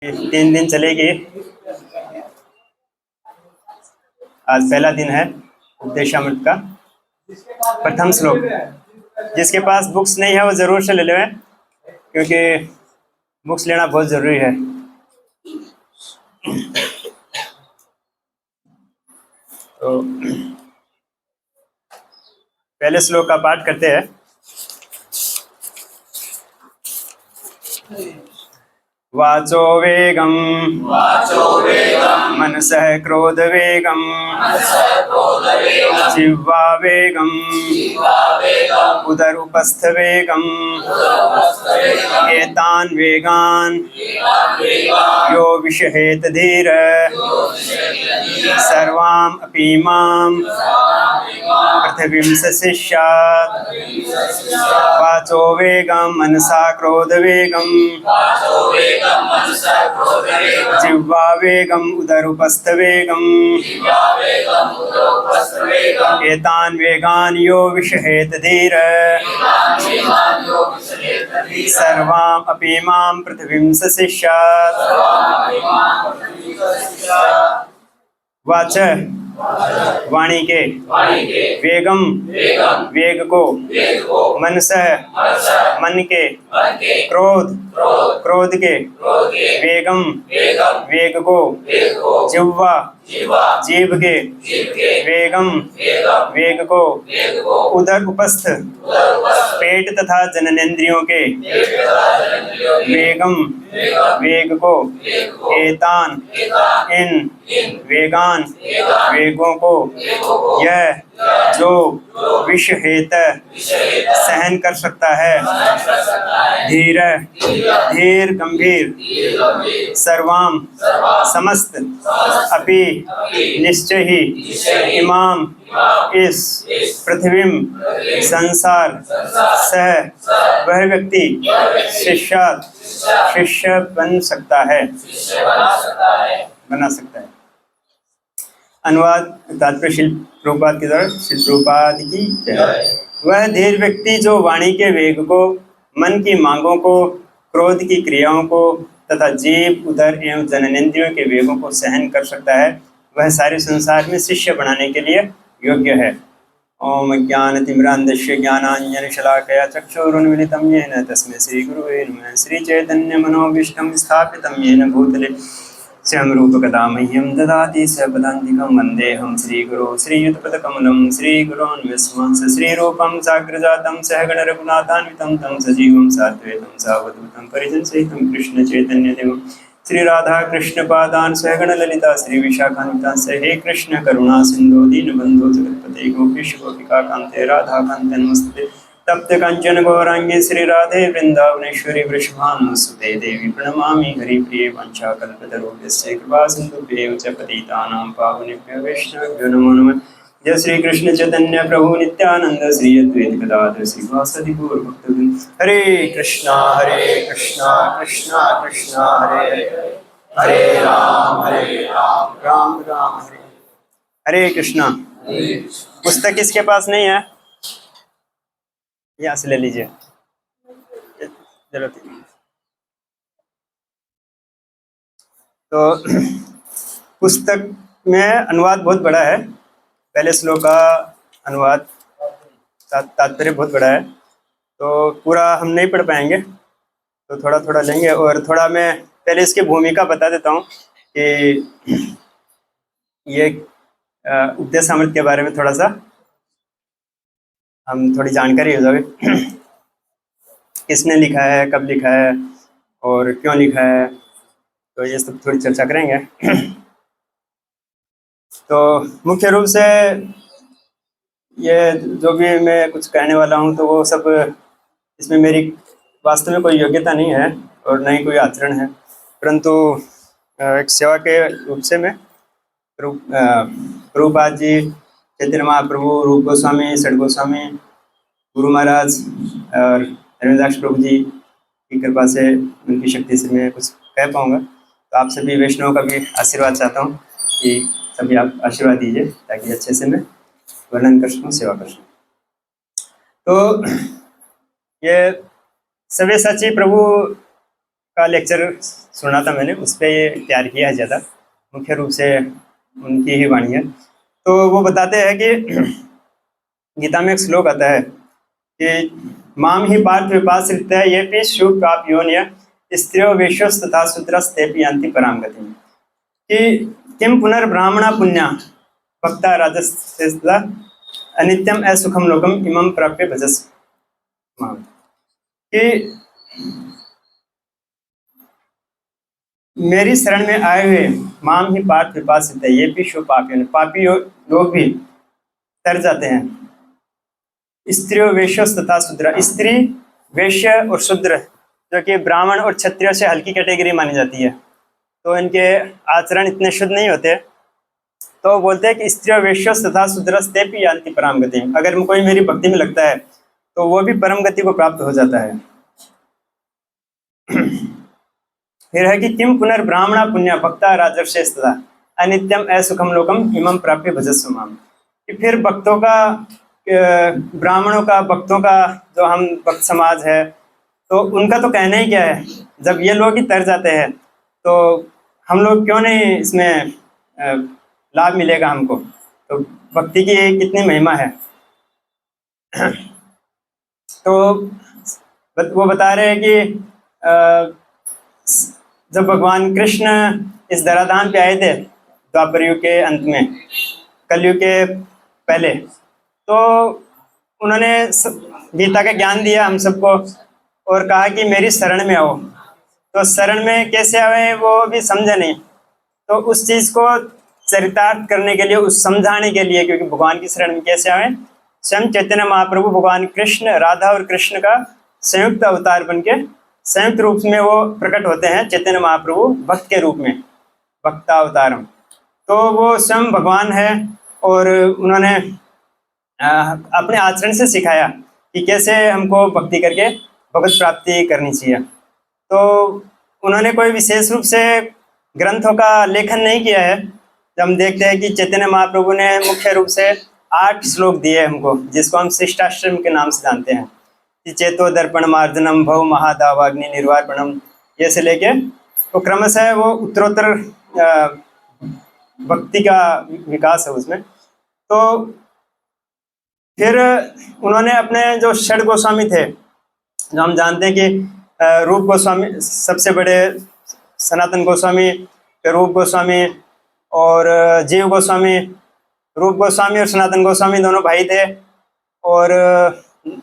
3 दिन चलेगी। आज पहला दिन है उपदेशामृत का प्रथम श्लोक। जिसके पास बुक्स नहीं है वो जरूर से ले लें, क्योंकि बुक्स लेना बहुत जरूरी है। तो पहले श्लोक का पाठ करते हैं। वाचो वेगम मनसः क्रोध वेगम जिह्वा वेगम उदरुपस्थ वेगम एतान् वेगान् यो विषहेत धीर सर्वाम् अपीमां पृथिवीं सशिष्यात्। वाचो वेगम मनसा क्रोध वेगम जिह्वा वेगम उदरुपस्थ वेगम एतान् वेगान् यो विषहेत धीर सर्वाम् अपीमां पृथिवीं सशिष्यात्। वाच वाणी के वेगम वेग को मनसः मन के क्रोध क्रोध के वेगम वेग को जिह्वा जीभ के वेगम वेग को उदर उपस्थ पेट तथा जननेंद्रियों के वेगम वेग को एतान इन वेगान वेगों को यह जो विषहेत सहन कर सकता है धीर धीर गंभीर सर्वाम समस्त अपि निश्चय ही इमाम इस पृथ्वी संसार सह वह व्यक्ति शिष्यात शिष्य बन सकता है बना सकता है। अनुवाद तात्पर्य शिल प्रभुपाद की तरफ शिल प्रभुपाद की जय। वह धीर व्यक्ति जो वाणी के वेग को मन की मांगों को क्रोध की क्रियाओं को तथा जीव उदर एवं जननेंद्रियों के वेगों को सहन कर सकता है वह सारे संसार में शिष्य बनाने के लिए योग्य है। ओम ज्ञानतिमिरान्धस्य ज्ञानाञ्जनशलाकया चक्षुरुन्मीलितं येन तस्मै श्रीगुरुवे नमः। श्रीचैतन्यमनोभीष्टं स्थापितं येन भूतले स्वयं रूपकदा मह्यं ददाति स पदान्तिकं वन्देऽहं श्रीगुरो श्रीयुतपदकमलं श्रीगुरोन् विस्मंस श्रीरूपं साग्रजातं सहगणरघुनाथान्वितं तं सजीवं साद्वैतं सावधूतं परिजनसहितं कृष्णचैतन्यदेवं श्री राधा कृष्ण पादान सहगण ललिता श्री विशाखान्वितांस। हे कृष्ण करुणा सिंधु दीनबंधु जगत्पते गोपीश गोपिका कांते राधा कांते नमस्ते। तप्त कंचन गौरांगे श्री राधे वृंदावनेश्वरी वृषभानुसुते देवी प्रणमामि हरिप्रिये वंशाकल्पतरुभ्यश्च कृपा सिन्धुभ्यैव च पतितानां पावनेभ्यो वैष्णवेभ्यो नमो नमः। जय श्री कृष्ण चैतन्य प्रभु नित्यानंद श्री अद्वैत गदाधर श्रीवासदि गौर भक्तवृंद। हरे कृष्णा कृष्णा कृष्णा हरे हरे राम राम राम हरे हरे कृष्णा। पुस्तक किसके पास नहीं है यहाँ से ले लीजिए जरूरत। तो पुस्तक में अनुवाद बहुत बड़ा है। पहले श्लोक का अनुवाद तात्पर्य बहुत बड़ा है, तो पूरा हम नहीं पढ़ पाएंगे, तो थोड़ा थोड़ा लेंगे। और थोड़ा मैं पहले इसकी भूमिका बता देता हूँ कि ये उपदेशामृत के बारे में थोड़ा सा हम थोड़ी जानकारी हो जाए। किसने लिखा है, कब लिखा है और क्यों लिखा है, तो ये सब थोड़ी चर्चा करेंगे। तो मुख्य रूप से ये जो भी मैं कुछ कहने वाला हूँ तो वो सब इसमें मेरी वास्तव में कोई योग्यता नहीं है और न ही कोई आचरण है, परंतु एक सेवा के रूप से मैं प्रभुपाद जी, चैतन्य महाप्रभु, रूप गोस्वामी, षड गोस्वामी, गुरु महाराज और रविदास प्रभु जी की कृपा से, उनकी शक्ति से मैं कुछ कह पाऊँगा। तो आप सभी वैष्णवों का भी आशीर्वाद चाहता हूँ कि सभी आप आशीर्वाद दीजिए ताकि अच्छे से मैं वर्णन कर सकूँ, सेवा कर सकूँ। तो ये सवे सच्ची प्रभु का लेक्चर सुना था मैंने, उस पर ये तैयार किया है ज़्यादा, मुख्य रूप से उनकी ही वाणी है। तो वो बताते हैं कि गीता में एक श्लोक आता है कि माम ही पार्थ विपाश्रित्य ये भी शुभ पाप योन्य स्त्रियो वेश्योस तथा शूद्रस्तेपि यान्ति पराम गतिम्, कि किम पुनर्ब्राह्मणा पुण्या भक्ता राजस्तेस्ता अनित्यम असुखम लोकम इमं प्राप्य भजस माम, कि मेरी शरण में आए हुए माम ही पार्थ विपाश्रित है ये भी शुभ पापी पापी लोग भी तर जाते हैं। स्त्रियों वेश्योस तथा शूद्र, स्त्री वैश्य और शूद्र जो कि ब्राह्मण और क्षत्रिय से हल्की कैटेगरी मानी जाती है, तो इनके आचरण इतने शुद्ध नहीं होते। तो बोलते हैं कि स्त्रियों वेश्योस तथा शूद्रस्तेपि यान्ति पराम गति, अगर कोई मेरी भक्ति में लगता है तो वो भी परम गति को प्राप्त हो जाता है। फिर है कि किम पुनर्ब्राह्मणा पुण्य भक्ता राजर्षेस्तदा अनित्यम असुखम लोकम इमं प्राप्य भजस्व माम, कि फिर भक्तों का, ब्राह्मणों का, भक्तों का जो हम भक्त समाज है, तो उनका तो कहना ही क्या है, जब ये लोग ही तर जाते हैं तो हम लोग क्यों नहीं इसमें लाभ मिलेगा हमको। तो भक्ति की कितनी महिमा है। तो वो बता रहे हैं कि जब भगवान कृष्ण इस धराधाम पे आए थे द्वापर युग के अंत में, कलयुग के पहले, तो उन्होंने गीता का ज्ञान दिया हम सबको और कहा कि मेरी शरण में आओ। तो शरण में कैसे आए वो भी समझे नहीं, तो उस चीज़ को चरितार्थ करने के लिए, उस समझाने के लिए, क्योंकि भगवान की शरण में कैसे आए, स्वयं चैतन्य महाप्रभु भगवान कृष्ण, राधा और कृष्ण का संयुक्त अवतार बन के संयुक्त रूप में वो प्रकट होते हैं। चैतन्य महाप्रभु भक्त के रूप में, भक्ता अवतारम, तो वो स्वयं भगवान है और उन्होंने अपने आचरण से सिखाया कि कैसे हमको भक्ति करके भगवत प्राप्ति करनी चाहिए। तो उन्होंने कोई विशेष रूप से ग्रंथों का लेखन नहीं किया है। जब हम देखते हैं कि चैतन्य महाप्रभु ने मुख्य रूप से 8 श्लोक दिए हमको, जिसको हम शिष्टाश्रम के नाम से जानते हैं, कि चेतो दर्पण मार्जनम भव महादावाग्नि निर्वापणम, ये से लेके तो क्रमशः वो उत्तरोत्तर भक्ति का विकास है उसमें। तो फिर उन्होंने अपने जो षड गोस्वामी थे, जो हम जानते हैं कि रूप गोस्वामी सबसे बड़े, सनातन गोस्वामी, रूप गोस्वामी और जीव गोस्वामी। रूप गोस्वामी और सनातन गोस्वामी दोनों भाई थे और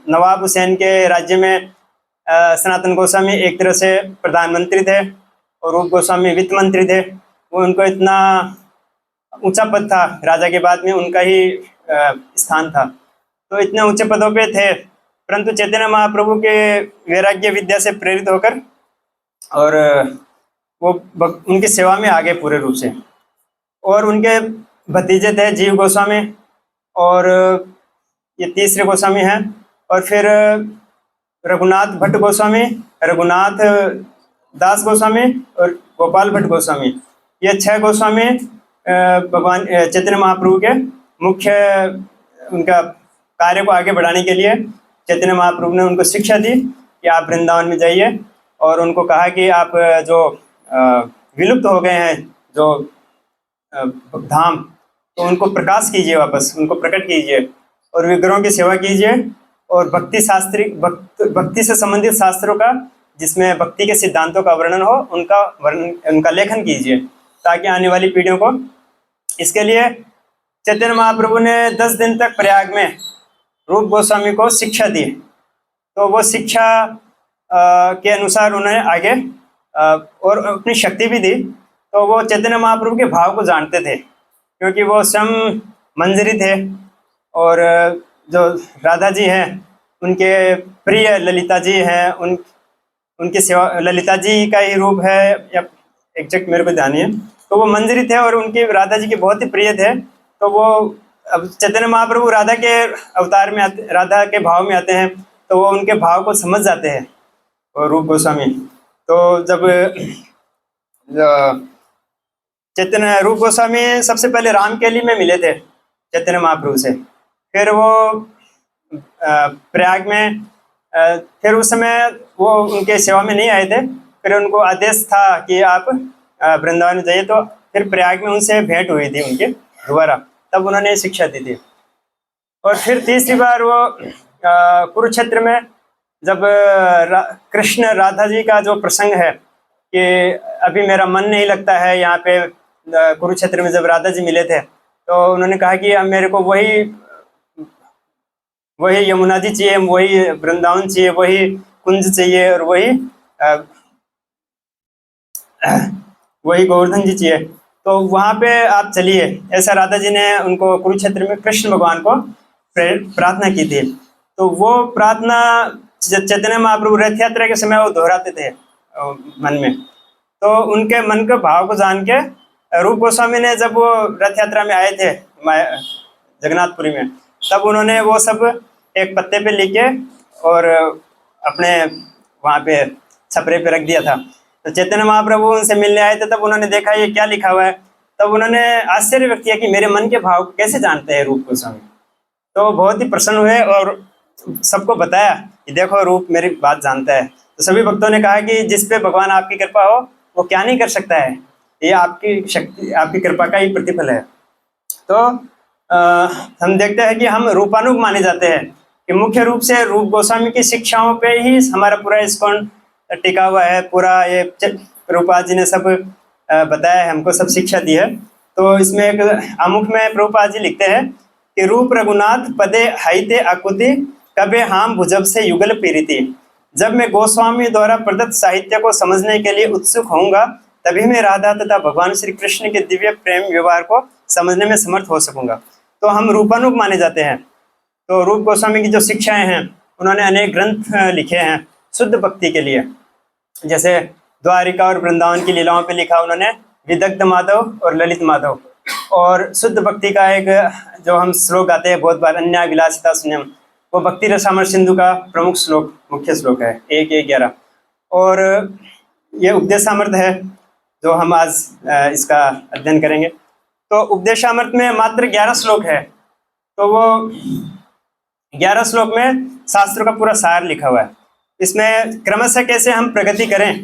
नवाब हुसैन के राज्य में सनातन गोस्वामी एक तरह से प्रधानमंत्री थे और रूप गोस्वामी वित्त मंत्री थे। वो उनको इतना ऊंचा पद था, राजा के बाद में उनका ही स्थान था, तो इतने ऊंचे पदों पे थे। परंतु चैतन्य महाप्रभु के वैराग्य विद्या से प्रेरित होकर और वो उनकी सेवा में आ गए पूरे रूप से। और उनके भतीजे थे जीव गोस्वामी और ये तीसरे गोस्वामी हैं, और फिर रघुनाथ भट्ट गोस्वामी, रघुनाथ दास गोस्वामी और गोपाल भट्ट गोस्वामी, ये 6 गोस्वामी भगवान चैतन्य महाप्रभु के मुख्य उनका कार्य को आगे बढ़ाने के लिए चैतन्य महाप्रभु ने उनको शिक्षा दी कि आप वृंदावन में जाइए, और उनको कहा कि आप जो विलुप्त हो गए हैं जो धाम, तो उनको प्रकाश कीजिए, वापस उनको प्रकट कीजिए और विग्रहों की सेवा कीजिए और भक्ति से संबंधित शास्त्रों का, जिसमें भक्ति के सिद्धांतों का वर्णन हो, उनका लेखन कीजिए, ताकि आने वाली पीढ़ियों को। इसके लिए चैतन्य महाप्रभु ने 10 दिन तक प्रयाग में रूप गोस्वामी को शिक्षा दी। तो वो शिक्षा के अनुसार उन्होंने आगे और अपनी शक्ति भी दी। तो वो चैतन्य महाप्रभु के भाव को जानते थे, क्योंकि वो स्वयं मंजरी थे और जो राधा जी हैं उनके प्रिय ललिता जी हैं, उनकी सेवा, ललिता जी का ही रूप है या एग्जैक्ट मेरे को ध्यान नहीं है। तो वो मंजरी थे और उनके राधा जी के बहुत ही प्रिय थे। तो वो अब चैतन्य महाप्रभु राधा के अवतार में आते, राधा के भाव में आते हैं, तो वो उनके भाव को समझ जाते हैं और रूप गोस्वामी। तो जब चैतन्य रूप गोस्वामी सबसे पहले रामकेली में मिले थे चैतन्य महाप्रभु से, फिर वो प्रयाग में, फिर उस समय वो उनके सेवा में नहीं आए थे, फिर उनको आदेश था कि आप वृंदावन में जाइए। तो फिर प्रयाग में उनसे भेंट हुई थी उनके दोबारा, तब उन्होंने शिक्षा दी थी। और फिर तीसरी बार वो कुरुक्षेत्र में जब कृष्ण राधा जी का जो प्रसंग है कि अभी मेरा मन नहीं लगता है यहाँ पे, कुरुक्षेत्र में जब राधा जी मिले थे तो उन्होंने कहा कि अब मेरे को वही यमुना जी चाहिए, वही वृंदावन चाहिए, वही कुंज चाहिए और वही गोवर्धन जी चाहिए। तो वहाँ पे आप चलिए, ऐसा राधा जी ने उनको कुरुक्षेत्र में कृष्ण भगवान को प्रार्थना की थी। तो वो प्रार्थना चैतन्य महाप्रभु रथ यात्रा के समय वो दोहराते थे मन में। तो उनके मन के भाव को जान के रूप गोस्वामी ने जब वो रथ यात्रा में आए थे जगन्नाथपुरी में, तब उन्होंने वो सब एक पत्ते पे लिखे और अपने वहाँ पे छपरे पे रख दिया था। तो चैतन्य महाप्रभु उनसे मिलने आए थे, तब उन्होंने देखा ये क्या लिखा हुआ है। तब उन्होंने आश्चर्य व्यक्त किया कि मेरे मन के भाव कैसे जानते हैं रूप गोस्वामी। तो बहुत ही प्रसन्न हुए और सबको बताया कि देखो रूप मेरी बात जानता है। तो सभी भक्तों ने कहा कि जिस पे भगवान आपकी कृपा हो वो क्या नहीं कर सकता है, ये आपकी शक्ति, आपकी कृपा का ही प्रतिफल है। तो हम देखते हैं कि हम रूपानुग माने जाते हैं कि मुख्य रूप से रूप गोस्वामी की शिक्षाओं पे ही हमारा पूरा इस्कॉन टिका हुआ है। पूरा ये प्रभुपाद जी ने सब बताया है, हमको सब शिक्षा दी है। तो इसमें एक आमुख में प्रभुपाद जी लिखते हैं कि रूप रघुनाथ पदे हाइते आकुति कबे हाम भुजब से युगल पीरिति। जब मैं गोस्वामी द्वारा प्रदत्त साहित्य को समझने के लिए उत्सुक होऊंगा तभी मैं राधा तथा भगवान श्री कृष्ण के दिव्य प्रेम व्यवहार को समझने में समर्थ हो सकूंगा। तो हम रूपानुग माने जाते हैं। तो रूप गोस्वामी की जो शिक्षाएं हैं, उन्होंने अनेक ग्रंथ लिखे हैं शुद्ध भक्ति के लिए। जैसे द्वारिका और वृंदावन की लीलाओं पे लिखा उन्होंने विदग्ध माधव और ललित माधव। और शुद्ध भक्ति का एक जो हम श्लोक गाते हैं बहुत बार, अन्या विलासिता शून्यम, वो भक्ति रसामर सिंधु का प्रमुख श्लोक, मुख्य श्लोक है 1:11। और ये उपदेशामृत है जो हम आज इसका अध्ययन करेंगे। तो उपदेशामृत में मात्र 11 श्लोक है। तो वो 11 श्लोक में शास्त्र का पूरा सार लिखा हुआ है। इसमें क्रमशः कैसे हम प्रगति करें,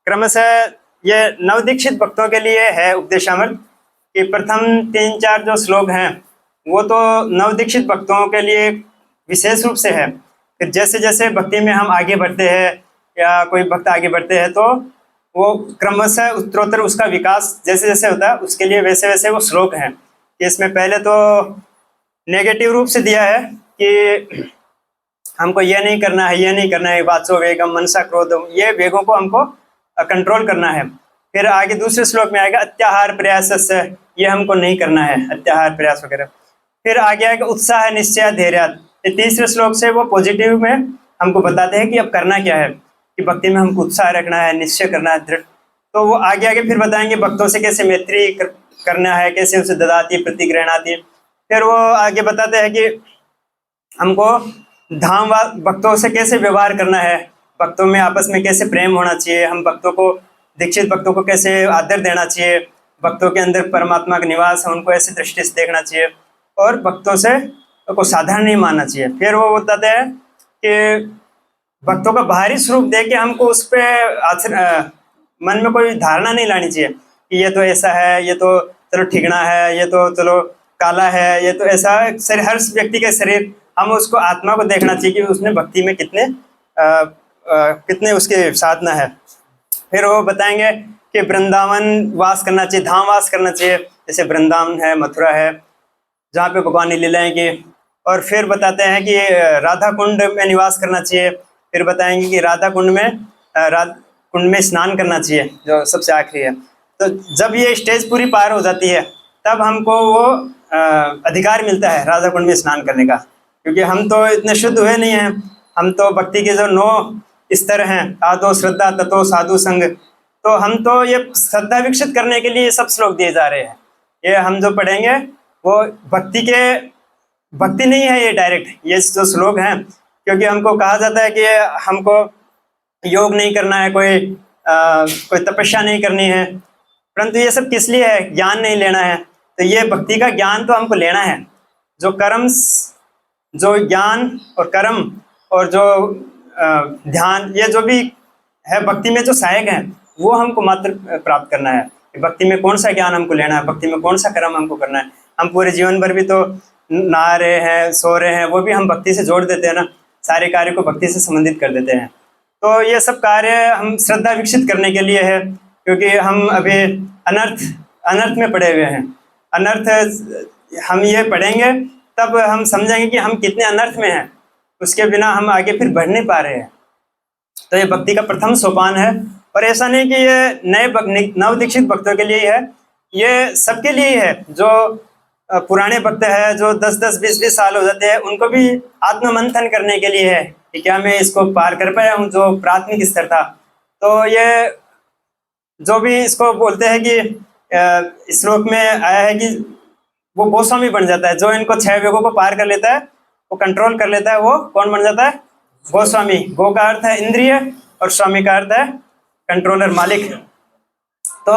क्रमशः ये नवदीक्षित भक्तों के लिए है उपदेशामृत कि प्रथम 3-4 जो श्लोक हैं वो तो नवदीक्षित भक्तों के लिए विशेष रूप से है। फिर जैसे जैसे भक्ति में हम आगे बढ़ते हैं या कोई भक्त आगे बढ़ते हैं तो वो क्रमशः उत्तरोत्तर उसका विकास जैसे जैसे होता है उसके लिए वैसे वैसे वो श्लोक हैं। इसमें पहले तो नेगेटिव रूप से दिया है कि हमको ये नहीं करना है, ये नहीं करना है, वाचो वेगम मनसा क्रोधम, ये वेगों को हमको कंट्रोल करना है। फिर आगे दूसरे श्लोक में आएगा अत्याहार प्रयास से, ये हमको नहीं करना है, अत्याहार प्रयास वगैरह। फिर आगे आएगा उत्साह निश्चय धैर्य। तीसरे श्लोक से वो पॉजिटिव में हमको बताते हैं कि अब करना क्या है, कि भक्ति में हमको उत्साह रखना है, निश्चय करना है, दृढ़। तो वो आगे आगे फिर बताएंगे भक्तों से कैसे मैत्री करना है, कैसे उसे ददाती प्रतिग्रहणाती। फिर वो आगे बताते हैं कि हमको धाम भक्तों से कैसे व्यवहार करना है, भक्तों में आपस में कैसे प्रेम होना चाहिए, हम भक्तों को, दीक्षित भक्तों को कैसे आदर देना चाहिए, भक्तों के अंदर परमात्मा का निवास है उनको ऐसी दृष्टि से देखना चाहिए और भक्तों से को साधारण नहीं मानना चाहिए। फिर वो बताते हैं कि भक्तों का बाहरी स्वरूप देख के हमको उस पर मन में कोई धारणा नहीं लानी चाहिए कि ये तो ऐसा है, ये तो चलो ठिगना है, ये तो चलो काला है, ये तो ऐसा है। हर व्यक्ति के शरीर, हम उसको आत्मा को देखना चाहिए कि उसने भक्ति में कितने उसके साधना है। फिर वो बताएंगे कि वृंदावन वास करना चाहिए, धाम वास करना चाहिए, जैसे वृंदावन है, मथुरा है, जहाँ पे भगवान ने लीलाएं की। और फिर बताते हैं कि राधा कुंड में निवास करना चाहिए। फिर बताएंगे कि राधा कुंड में स्नान करना चाहिए, जो सबसे आखिरी है। तो जब ये स्टेज पूरी पार हो जाती है तब हमको वो अधिकार मिलता है राधा कुंड में स्नान करने का, क्योंकि हम तो इतने शुद्ध हुए नहीं हैं। हम तो भक्ति के जो 9 स्तर हैं, आदो श्रद्धा ततो साधु संग, तो हम तो ये श्रद्धा विकसित करने के लिए सब श्लोक दिए जा रहे हैं। ये हम जो पढ़ेंगे वो भक्ति नहीं है ये डायरेक्ट, ये जो श्लोक हैं, क्योंकि हमको कहा जाता है कि हमको योग नहीं करना है, कोई तपस्या नहीं करनी है, परंतु ये सब किस लिए है, ज्ञान नहीं लेना है। तो ये भक्ति का ज्ञान तो हमको लेना है। जो ज्ञान और कर्म और जो ध्यान, ये जो भी है भक्ति में जो सहायक हैं वो हमको मात्र प्राप्त करना है। भक्ति में कौन सा ज्ञान हमको लेना है, भक्ति में कौन सा कर्म हमको करना है। हम पूरे जीवन भर भी तो नहा रहे हैं, सो रहे हैं, वो भी हम भक्ति से जोड़ देते हैं ना, सारे कार्य को भक्ति से संबंधित कर देते हैं। तो ये सब कार्य हम श्रद्धा विकसित करने के लिए है, क्योंकि हम अभी अनर्थ में पड़े हुए हैं। अनर्थ हम ये पढ़ेंगे तब हम समझेंगे कि हम कितने अनर्थ में हैं, उसके बिना हम आगे फिर बढ़ नहीं पा रहे हैं। तो ये भक्ति का प्रथम सोपान है। और ऐसा नहीं कि ये नव दीक्षित भक्तों के लिए ही है, ये सबके लिए ही है। जो पुराने भक्त है, जो 10-10, 20-20 साल हो जाते हैं, उनको भी आत्ममंथन करने के लिए है कि क्या मैं इसको पार कर पाया हूँ, जो प्राथमिक स्तर था। तो ये जो भी इसको बोलते हैं कि श्लोक में आया है कि वो गोस्वामी बन जाता है। जो इनको 6 वेगों को पार कर लेता है, वो कंट्रोल कर लेता है, वो कौन बन जाता है? गोस्वामी। गो का अर्थ है इंद्रिय और स्वामी का अर्थ है कंट्रोलर, मालिक। तो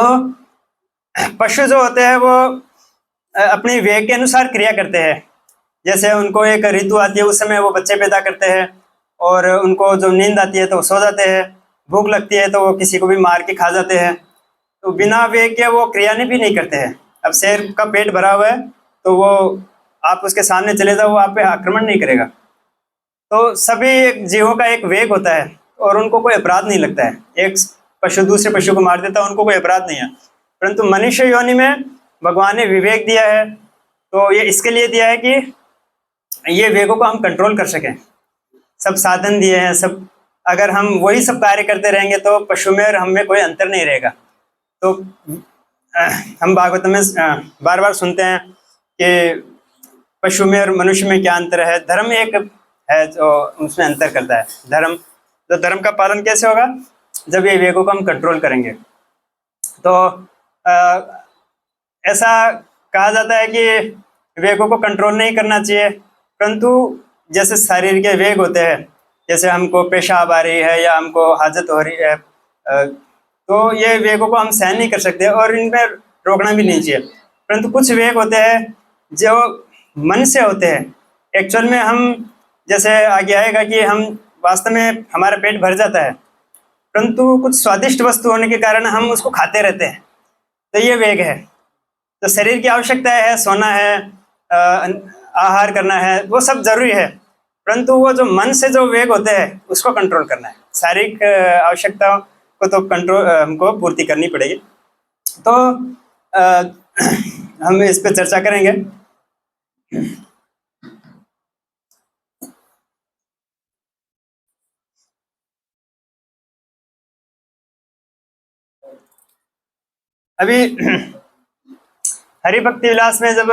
पशु जो होते हैं वो अपनी वेग के अनुसार क्रिया करते हैं। जैसे उनको एक ऋतु आती है, उस समय वो बच्चे पैदा करते हैं, और उनको जो नींद आती है तो वो सो जाते हैं, भूख लगती है तो वो किसी को भी मार के खा जाते हैं। तो बिना वेग के वो क्रिया भी नहीं करते हैं। अब शेर का पेट भरा हुआ है तो वो आप उसके सामने चले जाओ, वो आप पे आक्रमण नहीं करेगा। तो सभी जीवों का एक वेग होता है और उनको कोई अपराध नहीं लगता है। एक पशु दूसरे पशु को मार देता है, उनको कोई अपराध नहीं है। परंतु मनुष्य योनि में भगवान ने विवेक दिया है, तो ये इसके लिए दिया है कि ये वेगों को हम कंट्रोल कर सकें। सब साधन दिए हैं, सब अगर हम वही सब कार्य करते रहेंगे तो पशु में और हम में कोई अंतर नहीं रहेगा। तो हम भागवत में बार बार सुनते हैं कि पशु में और मनुष्य में क्या अंतर है। धर्म एक है जो उसमें अंतर करता है। धर्म का पालन कैसे होगा? जब ये वेगों को हम कंट्रोल करेंगे। तो ऐसा कहा जाता है कि वेगों को कंट्रोल नहीं करना चाहिए, परंतु जैसे शरीर के वेग होते हैं, जैसे हमको पेशाब आ रही है या हमको हाजत हो रही है, तो ये वेगों को हम सहन नहीं कर सकते और इनमें रोकना भी नहीं चाहिए। परंतु कुछ वेग होते हैं जो मन से होते हैं। एक्चुअल में हम जैसे आगे आएगा कि हम वास्तव में हमारा पेट भर जाता है, परंतु कुछ स्वादिष्ट वस्तु होने के कारण हम उसको खाते रहते हैं, तो ये वेग है। तो शरीर की आवश्यकता है, सोना है, आहार करना है, वो सब जरूरी है, परंतु वो जो मन से जो वेग होते हैं उसको कंट्रोल करना है। शारीरिक आवश्यकताओं को तो कंट्रोल हमको पूर्ति करनी पड़ेगी। तो हम इस पे चर्चा करेंगे। अभी हरि भक्ति विलास में जब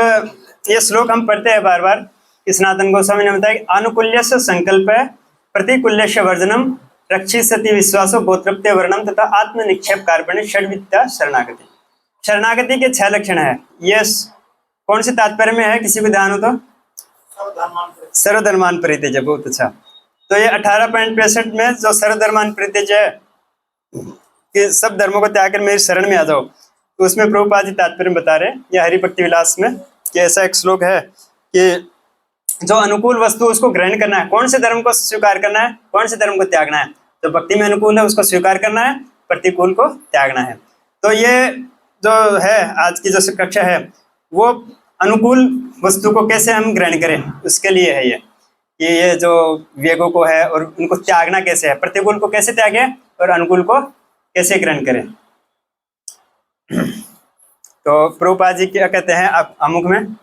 ये श्लोक हम पढ़ते हैं बार बार, सनातन गोस्वामी ने बताया कि अनुकूल्यस्य संकल्प प्रतिकूल्यस्य वर्जनम रक्षिसति विश्वासो गोत्रप्य वर्णम तथा आत्म निक्षेप कार्पण्य षड्विद्या शरणागति। शरणागति के 6 लक्षण है। ये कौन से तात्पर्य में है, किसी को ध्यान हो तो? सर्वधर्मान परित्यज्य। बहुत अच्छा। तो ये 18.65 में जो सर्वधर्मान परित्यज्य है कि सब धर्मों को त्याग कर मेरी शरण में आ जाओ, तो उसमें प्रभुपाद जी तात्पर्य बता रहे हैं या हरि भक्ति विलास में कि ऐसा एक श्लोक है कि जो अनुकूल वस्तु उसको ग्रहण करना है। कौन से धर्म को स्वीकार करना है, कौन से धर्म को त्यागना है? जो भक्ति में अनुकूल है उसको स्वीकार करना है, प्रतिकूल को त्यागना है। तो ये जो है आज की जो कक्षा है वो अनुकूल वस्तु को कैसे हम ग्रहण करें उसके लिए है। ये जो वेगों को है और उनको त्यागना कैसे है, प्रतिकूल को कैसे त्यागे और अनुकूल को कैसे ग्रहण करें। तो प्रभुपाद जी क्या कहते हैं आमुख में?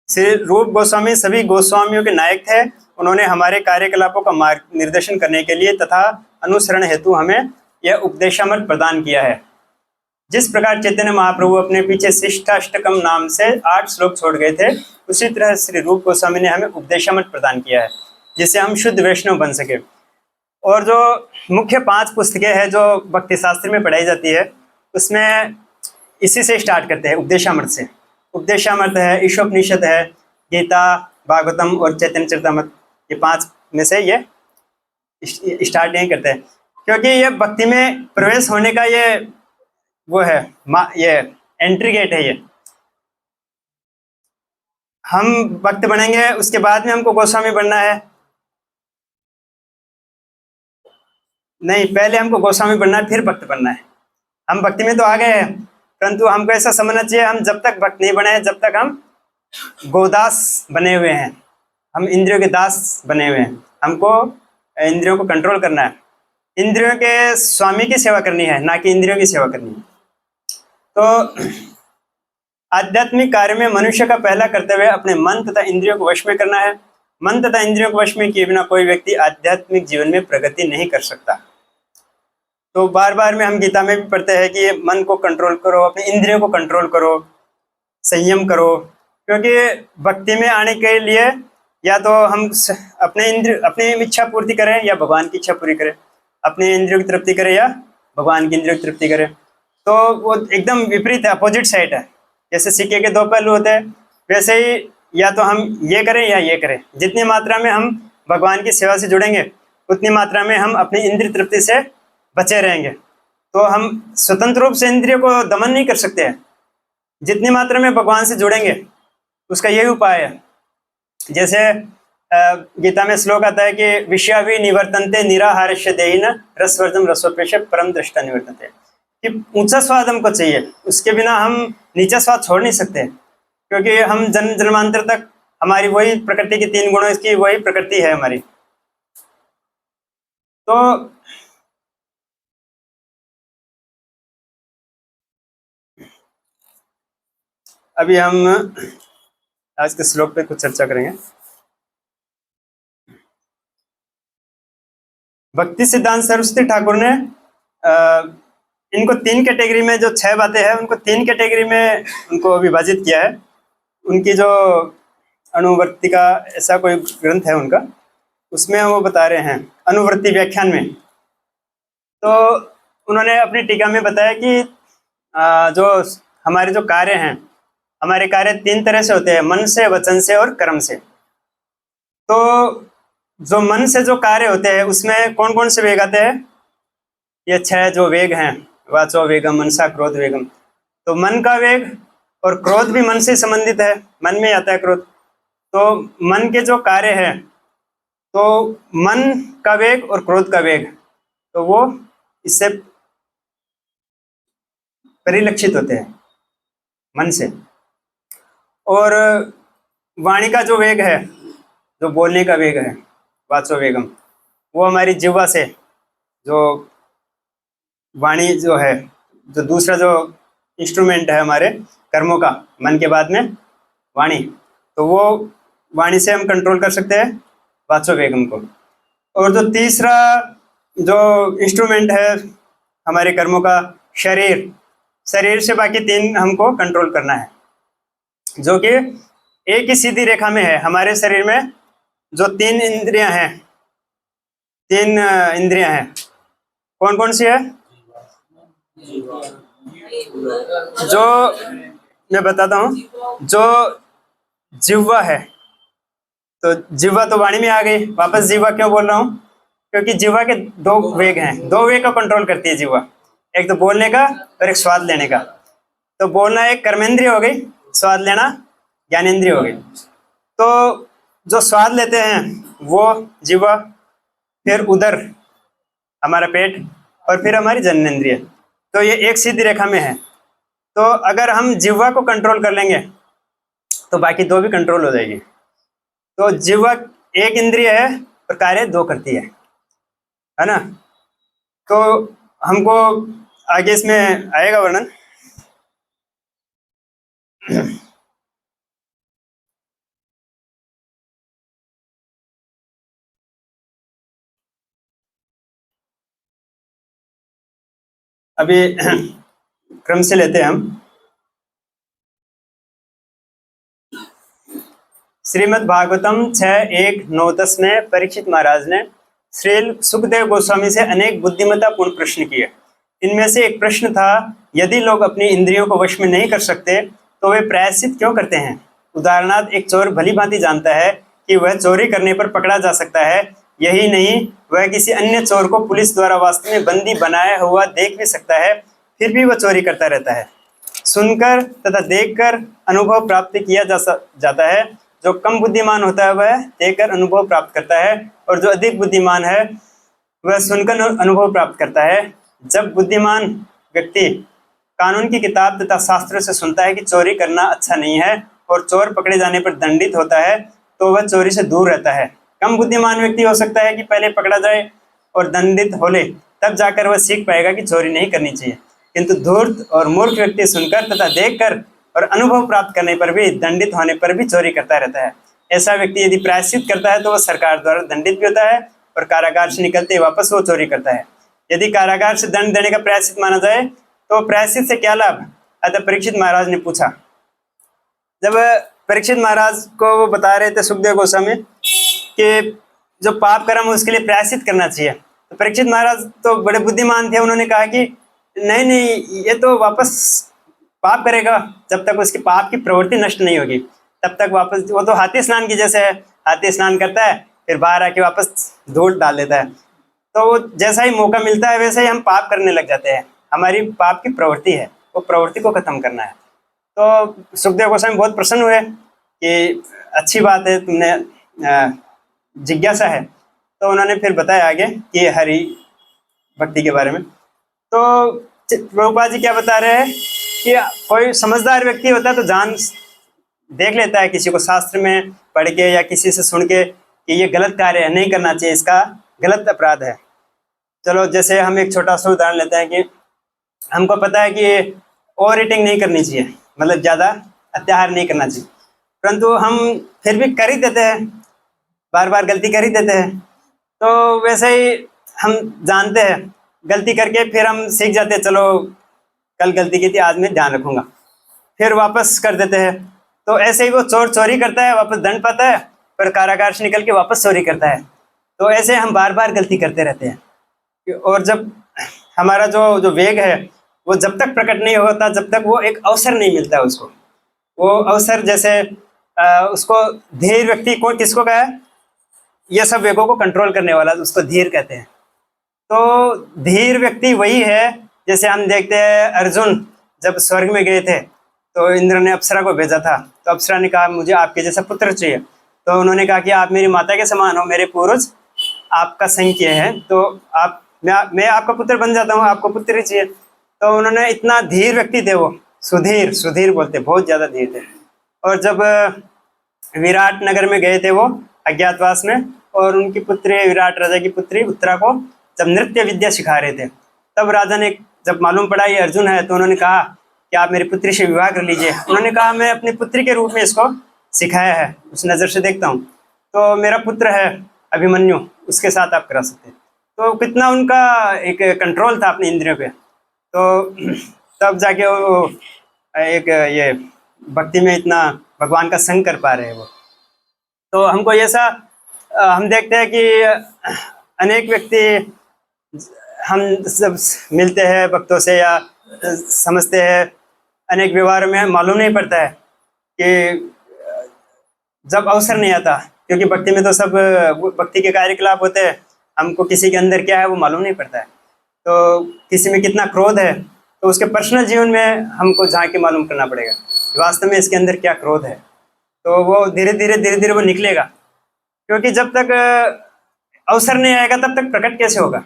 श्री रूप गोस्वामी सभी गोस्वामियों के नायक थे। उन्होंने हमारे कार्यकलापों का मार्ग निर्देशन करने के लिए तथा अनुसरण हेतु हमें यह उपदेशामृत प्रदान किया है। जिस प्रकार चैतन्य महाप्रभु अपने पीछे शिष्टाष्टकम नाम से 8 श्लोक छोड़ गए थे, उसी तरह श्री रूप गोस्वामी ने हमें उपदेशामृत प्रदान किया है, जिससे हम शुद्ध वैष्णव बन सके। और जो मुख्य 5 पुस्तकें हैं जो भक्ति शास्त्र में पढ़ाई जाती है, उसमें इसी से स्टार्ट करते हैं, उपदेशामृत से। उपदेशामृत है, ईशोपनिषद है, गीता, भागवतम और चैतन्य चरितामृत। ये 5 में से ये स्टार्ट यही करते हैं, क्योंकि ये भक्ति में प्रवेश होने का ये वो है, ये एंट्री गेट है। ये हम भक्त बनेंगे, उसके बाद में हमको गोस्वामी बनना है। नहीं, पहले हमको गोस्वामी बनना है, फिर भक्त बनना है। हम भक्ति में तो आ गए हैं, परंतु हमको ऐसा समझना चाहिए, हम जब तक भक्त नहीं बने, जब तक हम गोदास बने हुए हैं, हम इंद्रियों के दास बने हुए हैं। हमको इंद्रियों को कंट्रोल करना है, इंद्रियों के स्वामी की सेवा करनी है, ना कि इंद्रियों की सेवा करनी है। तो आध्यात्मिक कार्य में मनुष्य का पहला कर्तव्य अपने मन तथा इंद्रियों को वश में करना है। मन तथा इंद्रियों को वश में किए बिना कोई व्यक्ति आध्यात्मिक जीवन में प्रगति नहीं कर सकता। तो बार बार में हम गीता में भी पढ़ते हैं कि मन को कंट्रोल करो, अपने इंद्रियों को कंट्रोल करो, संयम करो। क्योंकि भक्ति में आने के लिए या तो हम अपनी इच्छा पूर्ति करें या भगवान की इच्छा पूरी करें, अपने इंद्रियों की तृप्ति करें या भगवान की इंद्रियों की तृप्ति करें। तो वो एकदम विपरीत है, अपोजिट साइड है। जैसे सिक्के के दो पहलू होते हैं, वैसे ही या तो हम ये करें या ये करें। जितनी मात्रा में हम भगवान की सेवा से जुड़ेंगे, उतनी मात्रा में हम अपनी इंद्रिय तृप्ति से बचे रहेंगे। तो हम स्वतंत्र रूप से इंद्रियों को दमन नहीं कर सकते हैं। जितनी मात्रा में भगवान से जुड़ेंगे, उसका यही उपाय है। जैसे गीता में श्लोक आता है कि विषयाभि निवर्तन्ते निराहारस्य देहिन रसवर्जम रसोपेक्ष परम दृष्टा निवर्तन्ते, कि ऊंचा स्वाद हमको चाहिए, उसके बिना हम नीचा स्वाद छोड़ नहीं सकते। क्योंकि हम जन्म जन्मांतर तक हमारी वही प्रकृति की 3 गुणों की वही प्रकृति है हमारी। तो अभी हम आज के श्लोक पे कुछ चर्चा करेंगे। भक्ति सिद्धांत सरस्वती ठाकुर ने इनको 3 कैटेगरी में, जो 6 बातें हैं उनको 3 कैटेगरी में उनको विभाजित किया है। उनकी जो अनुवर्तिका ऐसा कोई ग्रंथ है उनका, उसमें वो बता रहे हैं अनुवृत्ति व्याख्यान में। तो उन्होंने अपनी टीका में बताया कि जो हमारे जो कार्य हैं, हमारे कार्य 3 तरह से होते हैं, मन से, वचन से और कर्म से। तो जो मन से जो कार्य होते हैं उसमें कौन कौन से वेग आते हैं? ये 6 जो वेग हैं, वाचो वेगम, मनसा, क्रोध वेगम। तो मन का वेग और क्रोध भी मन से संबंधित है, मन में आता है क्रोध। तो मन के जो कार्य है, तो मन का वेग और क्रोध का वेग, तो वो इससे परिलक्षित होते हैं मन से। और वाणी का जो वेग है, जो बोलने का वेग है, वाचो वेगम, वो हमारी जिह्वा से, जो वाणी जो है, जो दूसरा जो इंस्ट्रूमेंट है हमारे कर्मों का, मन के बाद में वाणी, तो वो वाणी से हम कंट्रोल कर सकते हैं वाचो वेगम को। और जो तीसरा जो इंस्ट्रूमेंट है हमारे कर्मों का, शरीर, शरीर से बाकी 3 हमको कंट्रोल करना है, जो कि एक ही सीधी रेखा में है। हमारे शरीर में जो 3 इंद्रियां हैं, 3 इंद्रियां हैं, कौन कौन सी है? जो मैं बताता हूँ, जो जिह्वा है, तो जिह्वा तो वाणी में आ गई। वापस जिह्वा क्यों बोल रहा हूँ? क्योंकि जिह्वा के 2 वेग हैं, 2 वेग का कंट्रोल करती है जिह्वा, एक तो बोलने का और एक स्वाद लेने का। तो बोलना एक कर्मेंद्रिय हो गई, स्वाद लेना ज्ञानेंद्रिय हो गई। तो जो स्वाद लेते हैं वो जिह्वा, फिर उदर हमारा पेट, और फिर हमारी जननेंद्रिय। तो ये एक सीधी रेखा में है। तो अगर हम जिह्वा को कंट्रोल कर लेंगे तो बाकी 2 भी कंट्रोल हो जाएगी। तो जिह्वा एक इंद्रिय है और कार्य 2 करती है ना। तो हमको आगे इसमें आएगा वर्णन। अभी क्रम से लेते हैं हम। श्रीमद् भागवतम 6:1-9-10 में परीक्षित महाराज ने श्री सुखदेव गोस्वामी से अनेक बुद्धिमत्तापूर्ण प्रश्न किए। इनमें से एक प्रश्न था, यदि लोग अपनी इंद्रियों को वश में नहीं कर सकते तो वे प्रायश्चित क्यों करते हैं? उदाहरणार्थ, एक चोर भली भांति जानता है कि वह चोरी करने पर पकड़ा जा सकता है, यही नहीं वह किसी अन्य चोर को पुलिस द्वारा वास्तव में बंदी बनाया हुआ देख भी सकता है, फिर भी वह चोरी करता रहता है। सुनकर तथा देखकर अनुभव प्राप्त किया जाता है। जो कम बुद्धिमान होता है वह देखकर अनुभव प्राप्त करता है, और जो अधिक बुद्धिमान है वह सुनकर अनुभव प्राप्त करता है। जब बुद्धिमान व्यक्ति कानून की किताब तथा शास्त्रों से सुनता है कि चोरी करना अच्छा नहीं है और चोर पकड़े जाने पर दंडित होता है, तो वह चोरी से दूर रहता है। कम बुद्धिमान व्यक्ति हो सकता है कि पहले पकड़ा जाए और दंडित हो ले, तब जाकर वह सीख पाएगा कि चोरी नहीं करनी चाहिए। किंतु धूर्त और मूर्ख व्यक्ति सुनकर तथा देखकर और अनुभव प्राप्त करने पर भी, दंडित होने पर भी चोरी करता रहता है। ऐसा व्यक्ति यदि प्रायश्चित करता है तो वह सरकार द्वारा दंडित भी होता है और कारागार से निकलते ही वापस वो चोरी करता है। यदि कारागार से दंड देने का प्रायश्चित माना जाए तो प्रायश्चित से क्या लाभ? अतः परीक्षित महाराज ने पूछा। जब परीक्षित महाराज को वो बता रहे थे सुखदेव गोस्वामी कि जो पाप कर्म उसके लिए प्रायश्चित करना चाहिए, तो परीक्षित महाराज तो बड़े बुद्धिमान थे। उन्होंने कहा कि नहीं नहीं, ये तो वापस पाप करेगा जब तक उसकी पाप की प्रवृत्ति नष्ट नहीं होगी, तब तक वापस वो तो हाथी स्नान की जैसे है। हाथी स्नान करता है फिर बाहर आके वापस धूल डाल देता है, तो वो जैसा ही मौका मिलता है वैसे ही हम पाप करने लग जाते हैं। हमारी पाप की प्रवृत्ति है, वो प्रवृत्ति को खत्म करना है। तो सुखदेव गोस्वामी बहुत प्रसन्न हुए कि अच्छी बात है, तुमने जिज्ञासा है। तो उन्होंने फिर बताया आगे कि हरि भक्ति के बारे में। तो प्रभुपाद जी क्या बता रहे हैं कि कोई समझदार व्यक्ति होता है तो जान देख लेता है किसी को शास्त्र में पढ़ के या किसी से सुन के कि ये गलत कार्य है, नहीं करना चाहिए, इसका गलत अपराध है। चलो जैसे हम एक छोटा सा उदाहरण लेते हैं कि हमको पता है कि ओवर ईटिंग नहीं करनी चाहिए, मतलब ज़्यादा अत्याहार नहीं करना चाहिए, परंतु हम फिर भी कर ही देते हैं, बार बार गलती कर ही देते हैं। तो वैसे ही हम जानते हैं, गलती करके फिर हम सीख जाते हैं, चलो कल गलती की थी आज मैं ध्यान रखूँगा, फिर वापस कर देते हैं। तो ऐसे ही वो चोर चोरी करता है, वापस दंड पाता है, फिर कारागार से निकल के वापस चोरी करता है। तो ऐसे हम बार बार गलती करते रहते हैं। और जब हमारा जो वेग है वो जब तक प्रकट नहीं होता, जब तक वो एक अवसर नहीं मिलता है उसको, वो अवसर जैसे उसको धीर व्यक्ति को किसको कहा है? ये सब वेगों को कंट्रोल करने वाला, उसको धीर कहते हैं। तो धीर व्यक्ति वही है, जैसे हम देखते हैं अर्जुन जब स्वर्ग में गए थे तो इंद्र ने अप्सरा को भेजा था, तो अप्सरा ने कहा मुझे आपके जैसा पुत्र चाहिए। तो उन्होंने कहा कि आप मेरी माता के समान हो, मेरे पूर्वज आपका संग किए हैं, तो आप मैं आपका पुत्र बन जाता हूँ, आपको पुत्र ही चाहिए। तो उन्होंने इतना धीर व्यक्ति थे, वो सुधीर बोलते, बहुत ज़्यादा धीर थे। और जब विराट नगर में गए थे वो अज्ञातवास में, और उनकी पुत्री विराट राजा की पुत्री उत्तरा को जब नृत्य विद्या सिखा रहे थे, तब राजा ने जब मालूम पड़ा ये अर्जुन है, तो उन्होंने कहा कि आप मेरी पुत्री से विवाह कर लीजिए। उन्होंने कहा मैं अपनी पुत्री के रूप में इसको सिखाया है, उस नज़र से देखता हूँ, तो मेरा पुत्र है अभिमन्यु, उसके साथ आप करा सकते हैं। तो कितना उनका एक कंट्रोल था अपनी इंद्रियों पे। तो तब जाके वो एक ये भक्ति में इतना भगवान का संग कर पा रहे हैं वो। तो हमको ऐसा हम देखते हैं कि अनेक व्यक्ति हम सब मिलते हैं भक्तों से या समझते हैं, अनेक व्यवहारों में मालूम नहीं पड़ता है कि जब अवसर नहीं आता, क्योंकि भक्ति में तो सब भक्ति के कार्यकलाप होते हैं, हमको किसी के अंदर क्या है वो मालूम नहीं पड़ता है। तो किसी में कितना क्रोध है तो उसके पर्सनल जीवन में हमको झांक के मालूम करना पड़ेगा वास्तव में इसके अंदर क्या क्रोध है। तो वो धीरे धीरे वो निकलेगा, क्योंकि जब तक अवसर नहीं आएगा तब तक प्रकट कैसे होगा।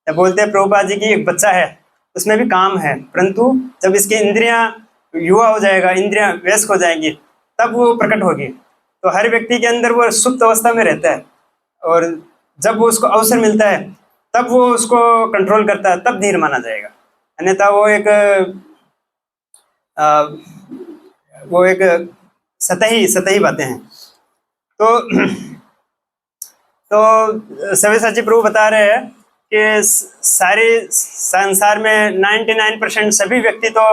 जब बोलते हैं प्रभुपाद जी की एक बच्चा है, उसमें भी काम है, परंतु जब इसकी इंद्रियां युवा हो जाएगा, इंद्रियां व्यस्त हो जाएंगी, तब वो प्रकट होगी। तो हर व्यक्ति के अंदर वो सुप्त अवस्था में रहता है, और जब वो उसको अवसर मिलता है तब वो उसको कंट्रोल करता है, तब धीर माना जाएगा। अन्यथा वो एक सतही बातें हैं। तो सव्यसाची प्रभु बता रहे हैं कि सारे संसार में 99% सभी व्यक्ति तो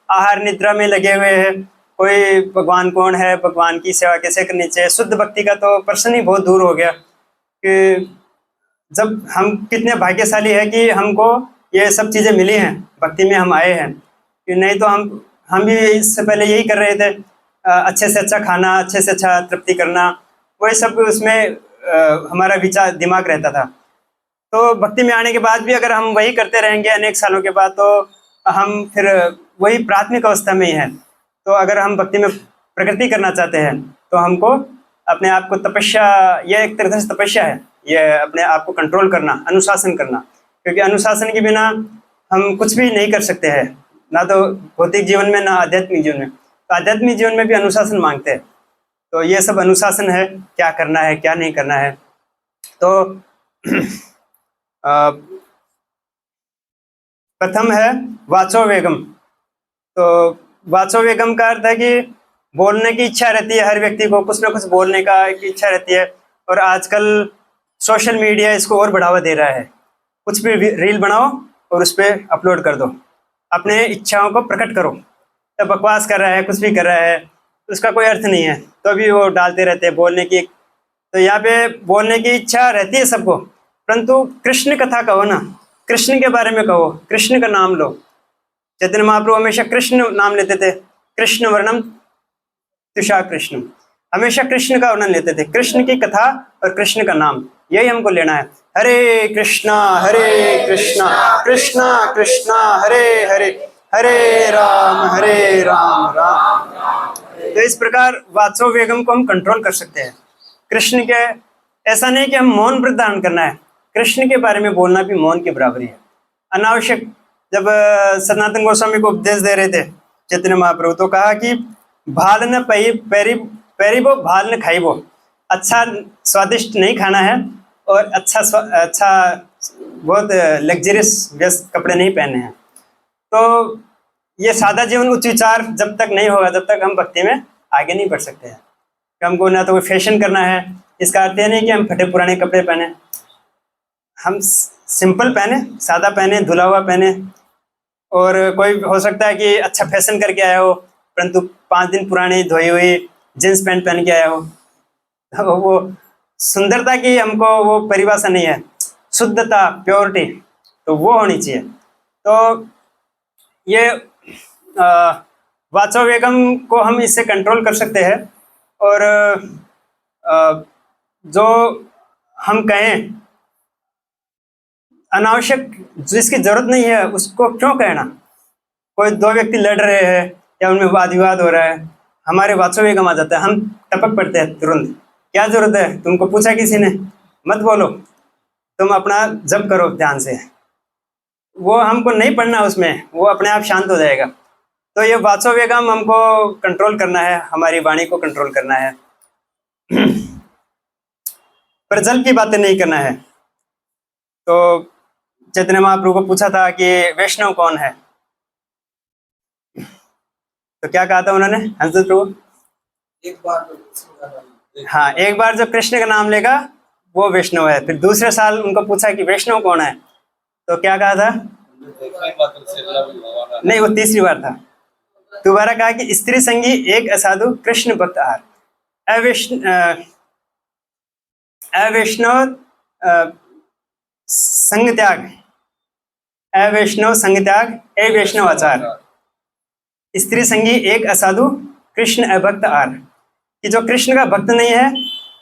आहार निद्रा में लगे हुए हैं। कोई भगवान कौन है, भगवान की सेवा कैसे करनी चाहिए, शुद्ध भक्ति का तो प्रश्न ही बहुत दूर हो गया। कि जब हम कितने भाग्यशाली है कि हमको ये सब चीज़ें मिली हैं, भक्ति में हम आए हैं। कि नहीं तो हम भी इससे पहले यही कर रहे थे, अच्छे से अच्छा खाना, अच्छे से अच्छा तृप्ति करना, वही सब उसमें हमारा विचार दिमाग रहता था। तो भक्ति में आने के बाद भी अगर हम वही करते रहेंगे अनेक सालों के बाद, तो हम फिर वही प्राथमिक अवस्था में ही हैं। तो अगर हम भक्ति में प्रगति करना चाहते हैं तो हमको अपने आप को तपस्या, यह एक तरह से तपस्या है, ये अपने आप को कंट्रोल करना, अनुशासन करना, क्योंकि अनुशासन के बिना हम कुछ भी नहीं कर सकते हैं, ना तो भौतिक जीवन में ना आध्यात्मिक जीवन में। तो आध्यात्मिक जीवन में भी अनुशासन मांगते हैं। तो ये सब अनुशासन है, क्या करना है क्या नहीं करना है। तो प्रथम है वाचो वेगम। तो वाचो वेगम का अर्थ है कि बोलने की इच्छा रहती है, हर व्यक्ति को कुछ ना कुछ बोलने का एक इच्छा रहती है। और आजकल सोशल मीडिया इसको और बढ़ावा दे रहा है। कुछ भी रील बनाओ और उस पर अपलोड कर दो, अपने इच्छाओं को प्रकट करो। तो बकवास कर रहा है, कुछ भी कर रहा है, उसका कोई अर्थ नहीं है, तो भी वो डालते रहते हैं बोलने की। तो यहाँ पे बोलने की इच्छा रहती है सबको, परंतु कृष्ण कथा कहो ना, कृष्ण के बारे में कहो, कृष्ण का नाम लो। चैतन्य महाप्रभु हमेशा कृष्ण नाम लेते थे, कृष्ण वर्णम तुषा कृष्ण, हमेशा कृष्ण का वर्णन लेते थे, कृष्ण की कथा और कृष्ण का नाम, यही हमको लेना है। हरे कृष्णा कृष्णा कृष्णा हरे हरे, हरे राम राम राम। तो इस प्रकार वाचो वेगम को हम कंट्रोल कर सकते हैं। कृष्ण के, ऐसा नहीं कि हम मौन व्रत धारण करना है, कृष्ण के बारे में बोलना भी मौन के बराबरी है। अनावश्यक, जब सनातन गोस्वामी को उपदेश दे रहे थे चैतन्य महाप्रभु, तो कहा कि भाल न पैरी वो भाल न खाई वो, अच्छा स्वादिष्ट नहीं खाना है और अच्छा बहुत लग्जरियस व्यस्त कपड़े नहीं पहने हैं। तो ये सादा जीवन उच्च विचार जब तक नहीं होगा, जब तक हम भक्ति में आगे नहीं बढ़ सकते हैं। हमको ना तो कोई फैशन करना है, इसका अर्थ यह नहीं कि हम फटे पुराने कपड़े पहने, हम सिंपल पहने, सादा पहने, धुला हुआ पहने। और कोई हो सकता है कि अच्छा फैशन करके आया हो, परंतु 5 दिन पुरानी धोई हुई जींस पैंट पहन के आया हो, तो वो सुंदरता की हमको वो परिभाषा नहीं है, शुद्धता, प्योरिटी, तो वो होनी चाहिए। तो ये वाचो वेगम को हम इससे कंट्रोल कर सकते हैं। और जो हम कहें अनावश्यक, जिसकी जरूरत नहीं है उसको क्यों कहना। कोई 2 व्यक्ति लड़ रहे हैं या उनमें वाद विवाद हो रहा है, हमारे वाचो वेगम आ जाता है, हम टपक पड़ते हैं तुरंत, क्या जरूरत है, तुमको पूछा किसी ने, मत बोलो, तुम अपना जप करो ध्यान से। वो हमको नहीं पढ़ना उसमें, वो अपने आप शांत हो जाएगा। तो ये वाचो वेगम हमको कंट्रोल करना है, हमारी वाणी को कंट्रोल करना है, पर जल की बातें नहीं करना है। तो चैतन्य महाप्रभु को पूछा था कि वैष्णव कौन है, तो क्या कहा था उन्होंने, हंसदत्त प्रभु, हाँ, एक बार जो कृष्ण का नाम लेगा वो वैष्णव है। फिर दूसरे साल उनको पूछा कि वैष्णव कौन है, तो क्या कहा था, नहीं, वो तीसरी बार था, दोबारा कहा कि स्त्री संगी एक असाधु कृष्ण भक्त आहार, अवैष्णव संग त्याग, अवैष्णव संग त्याग, ए वैष्णव आचार, स्त्री संगी एक असाधु कृष्ण अभक्त आर, कि जो कृष्ण का भक्त नहीं है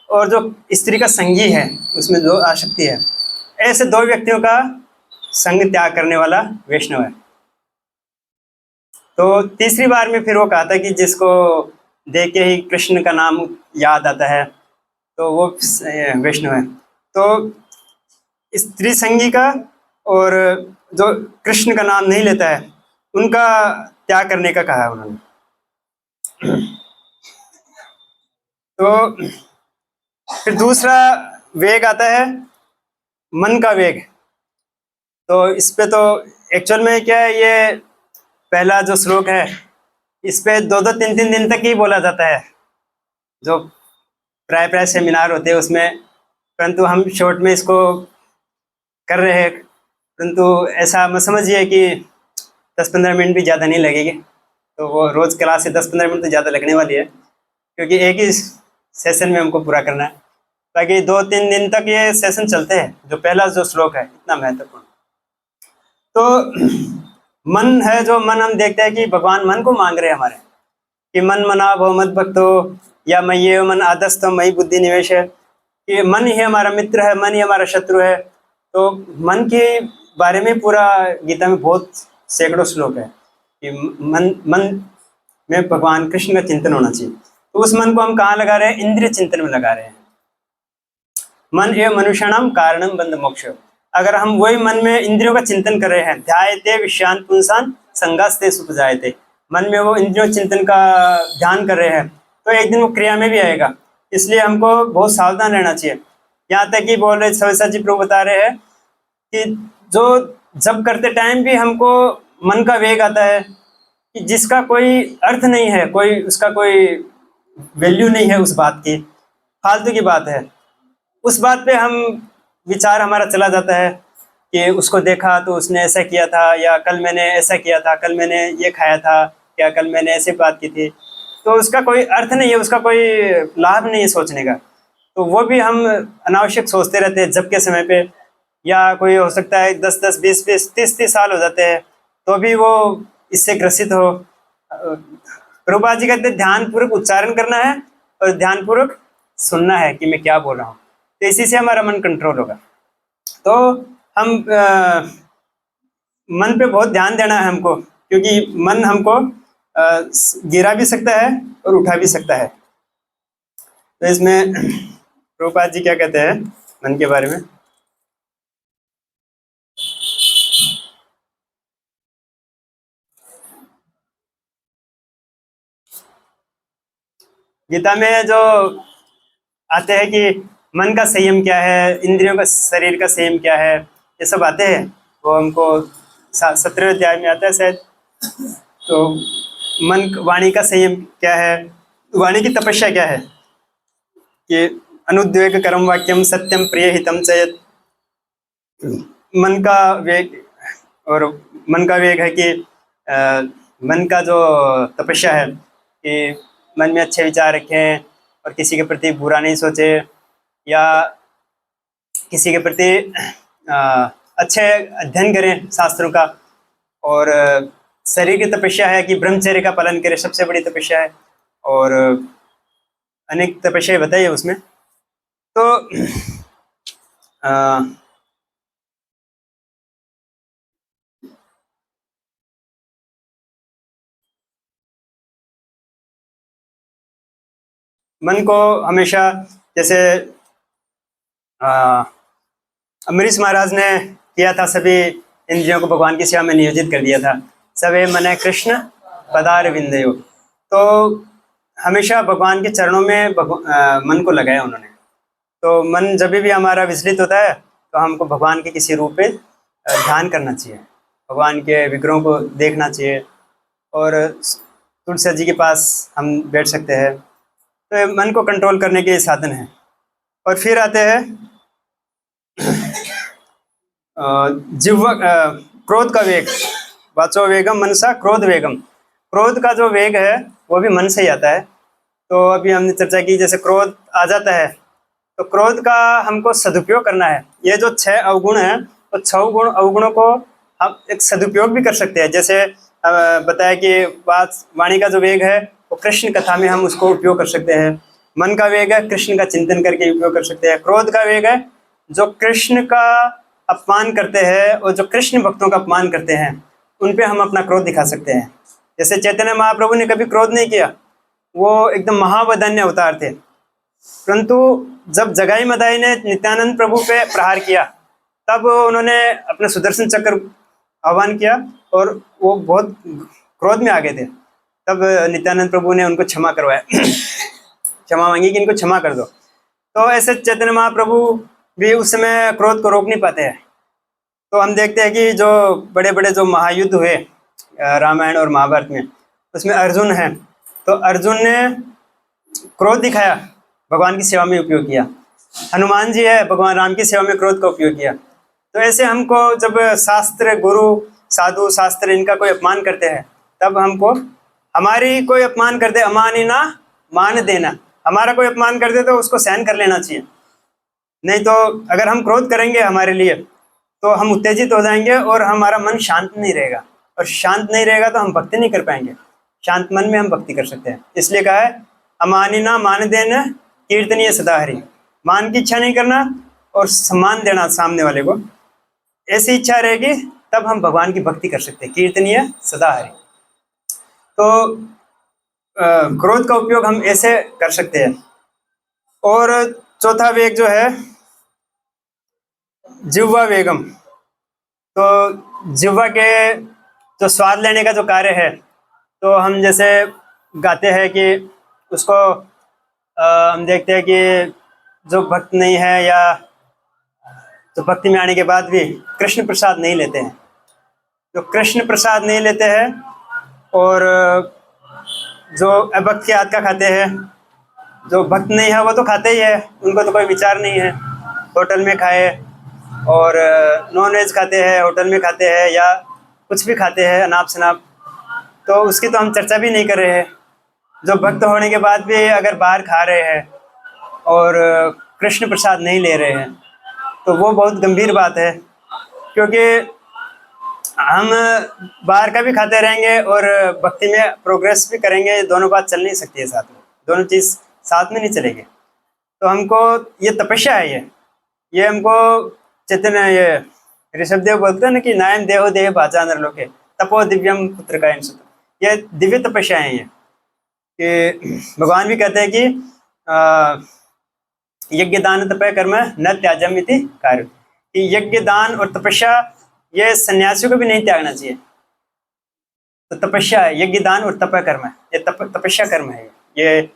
और जो स्त्री का संगी है, उसमें जो आसक्ति है, ऐसे 2 व्यक्तियों का संग त्याग करने वाला वैष्णव है। तो तीसरी बार में फिर वो कहा था कि जिसको देख के ही कृष्ण का नाम याद आता है तो वो वैष्णव है। तो स्त्री संगी का और जो कृष्ण का नाम नहीं लेता है उनका त्याग करने का कहा है उन्होंने। तो फिर दूसरा वेग आता है मन का वेग। तो इस पे तो एक्चुअल में क्या है, ये पहला जो श्लोक है इस पे 2-2, 3-3 दिन तक ही बोला जाता है, जो प्राय सेमिनार होते हैं उसमें, परंतु हम शॉर्ट में इसको कर रहे हैं। परंतु ऐसा मत समझिए कि 10-15 मिनट भी ज़्यादा नहीं लगेगी, तो वो रोज़ क्लास से 10-15 मिनट तो ज़्यादा लगने वाली है, क्योंकि एक ही सेशन में हमको पूरा करना है। बाकी 2-3 दिन तक ये सेशन चलते हैं। जो पहला जो श्लोक है इतना महत्वपूर्ण। तो मन है, जो मन हम देखते हैं कि भगवान मन को मांग रहे हैं हमारे, कि मन मना भव मत भक्तो या मय्ये मन आदस्तो मयि बुद्धि निवेश है, कि मन ही हमारा मित्र है, मन ही हमारा शत्रु है। तो मन के बारे में पूरा गीता में बहुत सैकड़ों श्लोक है कि मन में भगवान कृष्ण का चिंतन होना चाहिए। तो उस मन को हम कहाँ लगा रहे हैं, इंद्रिय चिंतन में लगा रहे हैं। मन एव मनुष्याणाम कारणम बंध मोक्ष। अगर हम वही मन में इंद्रियों का चिंतन कर रहे हैं, ध्यायते विषयान पुंसान संगास्ते सुख जायते, मन में वो इंद्रियों चिंतन का ध्यान कर रहे हैं, तो एक दिन वो क्रिया में भी आएगा। इसलिए हमको बहुत सावधान रहना चाहिए। यहाँ तक कि बोल रहे सविता जी प्रभु बता रहे हैं कि जो जब करते टाइम भी हमको मन का वेग आता है कि जिसका कोई अर्थ नहीं है, कोई उसका कोई वैल्यू नहीं है, उस बात की फालतू की बात है, उस बात पे हम विचार हमारा चला जाता है कि उसको देखा तो उसने ऐसा किया था, या कल मैंने ऐसा किया था, कल मैंने ये खाया था, या कल मैंने ऐसे बात की थी, तो उसका कोई अर्थ नहीं है, उसका कोई लाभ नहीं है सोचने का। तो वो भी हम अनावश्यक सोचते रहते हैं जब के समय पे, या कोई हो सकता है 10-10, 20-20, 30-30 साल हो जाते हैं तो भी वो इससे ग्रसित हो। प्रभुपाद जी कहते ध्यानपूर्वक उच्चारण करना है और ध्यानपूर्वक सुनना है कि मैं क्या बोल रहा हूँ, तो इसी से हमारा मन कंट्रोल होगा। तो हम मन पे बहुत ध्यान देना है हमको, क्योंकि मन हमको गिरा भी सकता है और उठा भी सकता है। तो इसमें प्रभुपाद जी क्या कहते हैं मन के बारे में। गीता में जो आते हैं कि मन का संयम क्या है, इंद्रियों का, शरीर का संयम क्या है, ये सब आते हैं, वो हमको 17वें अध्याय में आता है शायद। तो मन, वाणी का संयम क्या है, वाणी की तपस्या क्या है, कि अनुद्वेग कर्म वाक्यम सत्यम प्रिय हितम चयत। मन का वेग, और मन का वेग है कि मन का जो तपस्या है कि मन में अच्छे विचार रखें और किसी के प्रति बुरा नहीं सोचे, या किसी के प्रति अच्छे अध्ययन करें शास्त्रों का। और शरीर की तपस्या है कि ब्रह्मचर्य का पालन करें, सबसे बड़ी तपस्या है, और अनेक तपस्या बताइए उसमें। तो मन को हमेशा, जैसे अम्बरीश महाराज ने किया था, सभी इंद्रियों को भगवान की सेवा में नियोजित कर दिया था, सवे मन कृष्ण पदार विंदयो। तो हमेशा भगवान के चरणों में मन को लगाया उन्होंने। तो मन जब भी हमारा विचलित होता है तो हमको भगवान के किसी रूप पे ध्यान करना चाहिए, भगवान के विग्रहों को देखना चाहिए, और तुलसी जी के पास हम बैठ सकते हैं। तो मन को कंट्रोल करने के साधन हैं। और फिर आते हैं जिह्वा, क्रोध का वेग, वाचो वेगम मनसा क्रोध वेगम। क्रोध का जो वेग है वो भी मन से ही आता है। तो अभी हमने चर्चा की, जैसे क्रोध आ जाता है तो क्रोध का हमको सदुपयोग करना है। ये जो 6 अवगुण हैं, तो 6 अवगुणों को हम एक सदुपयोग भी कर सकते हैं। जैसे बताया कि वाणी का जो वेग है वो कृष्ण कथा में हम उसको उपयोग कर सकते हैं। मन का वेग है, कृष्ण का चिंतन करके उपयोग कर सकते हैं। क्रोध का वेग है, जो कृष्ण का अपमान करते हैं और जो कृष्ण भक्तों का अपमान करते हैं उन पे हम अपना क्रोध दिखा सकते हैं। जैसे चैतन्य महाप्रभु ने कभी क्रोध नहीं किया, वो एकदम महावदान्य अवतार थे, परंतु जब जगाई मदाई ने नित्यानंद प्रभु पे प्रहार किया तब उन्होंने अपने सुदर्शन चक्र आह्वान किया और वो बहुत क्रोध में आ गए थे। तब नित्यानंद प्रभु ने उनको क्षमा करवाया क्षमा मांगी कि इनको क्षमा कर दो। तो ऐसे चैतन्य महाप्रभु भी उस समय क्रोध को रोक नहीं पाते हैं। तो हम देखते हैं कि जो बड़े बड़े जो महायुद्ध हुए रामायण और महाभारत में, उसमें अर्जुन है, तो अर्जुन ने क्रोध दिखाया, भगवान की सेवा में उपयोग किया। हनुमान जी है, भगवान राम की सेवा में क्रोध का उपयोग किया। तो ऐसे हमको जब शास्त्र, गुरु, साधु, शास्त्र इनका कोई अपमान करते हैं, तब हमको, हमारी कोई अपमान कर दे अमानी ना मान देना, हमारा कोई अपमान कर दे तो उसको सहन कर लेना चाहिए। नहीं तो अगर हम क्रोध करेंगे हमारे लिए तो हम उत्तेजित हो जाएंगे और हमारा मन शांत नहीं रहेगा, और शांत नहीं रहेगा तो हम भक्ति नहीं कर पाएंगे। शांत मन में हम भक्ति कर सकते हैं। इसलिए कहा है अमानिना मान देना कीर्तनीय सदा हरि। मान की इच्छा नहीं करना और सम्मान देना सामने वाले को, ऐसी इच्छा रहेगी तब हम भगवान की भक्ति कर सकते हैं, कीर्तनीय सदा हरि। तो क्रोध का उपयोग हम ऐसे कर सकते हैं। और चौथा वेग जो है जिह्वा वेगम। तो जिह्वा के जो स्वाद लेने का जो कार्य है, तो हम जैसे गाते हैं कि उसको हम देखते हैं कि जो भक्त नहीं है या तो भक्ति में आने के बाद भी कृष्ण प्रसाद नहीं लेते हैं, जो कृष्ण प्रसाद नहीं लेते हैं और जो अभक्त के हाथ का खाते हैं, जो भक्त नहीं है वो तो खाते ही है, उनको तो कोई विचार नहीं है। होटल में खाए और नॉन वेज खाते हैं, होटल में खाते हैं या कुछ भी खाते हैं अनाप शनाप, तो उसकी तो हम चर्चा भी नहीं कर रहे हैं। जो भक्त होने के बाद भी अगर बाहर खा रहे हैं और कृष्ण प्रसाद नहीं ले रहे हैं तो वो बहुत गंभीर बात है, क्योंकि हम बाहर का भी खाते रहेंगे और भक्ति में प्रोग्रेस भी करेंगे, दोनों बात चल नहीं सकती है साथ में, दोनों चीज़ साथ में नहीं चलेगी। तो हमको ये तपस्या है, ये हमको चैतन्य ये ऋषभ देव बोलते हैं ना कि नायम देहो देह भाचा नरलोके तपो दिव्यम पुत्र का सुत, ये दिव्य तपस्या है ये, कि भगवान भी कहते हैं कि यज्ञ दान तपय कर्म न त्याजम इति कार्य, कि यज्ञ दान और तपस्या ये सन्यासियों को भी नहीं त्यागना चाहिए। तो तपस्या है, यज्ञ दान और तपय कर्म है, ये तपस्या कर्म है। ये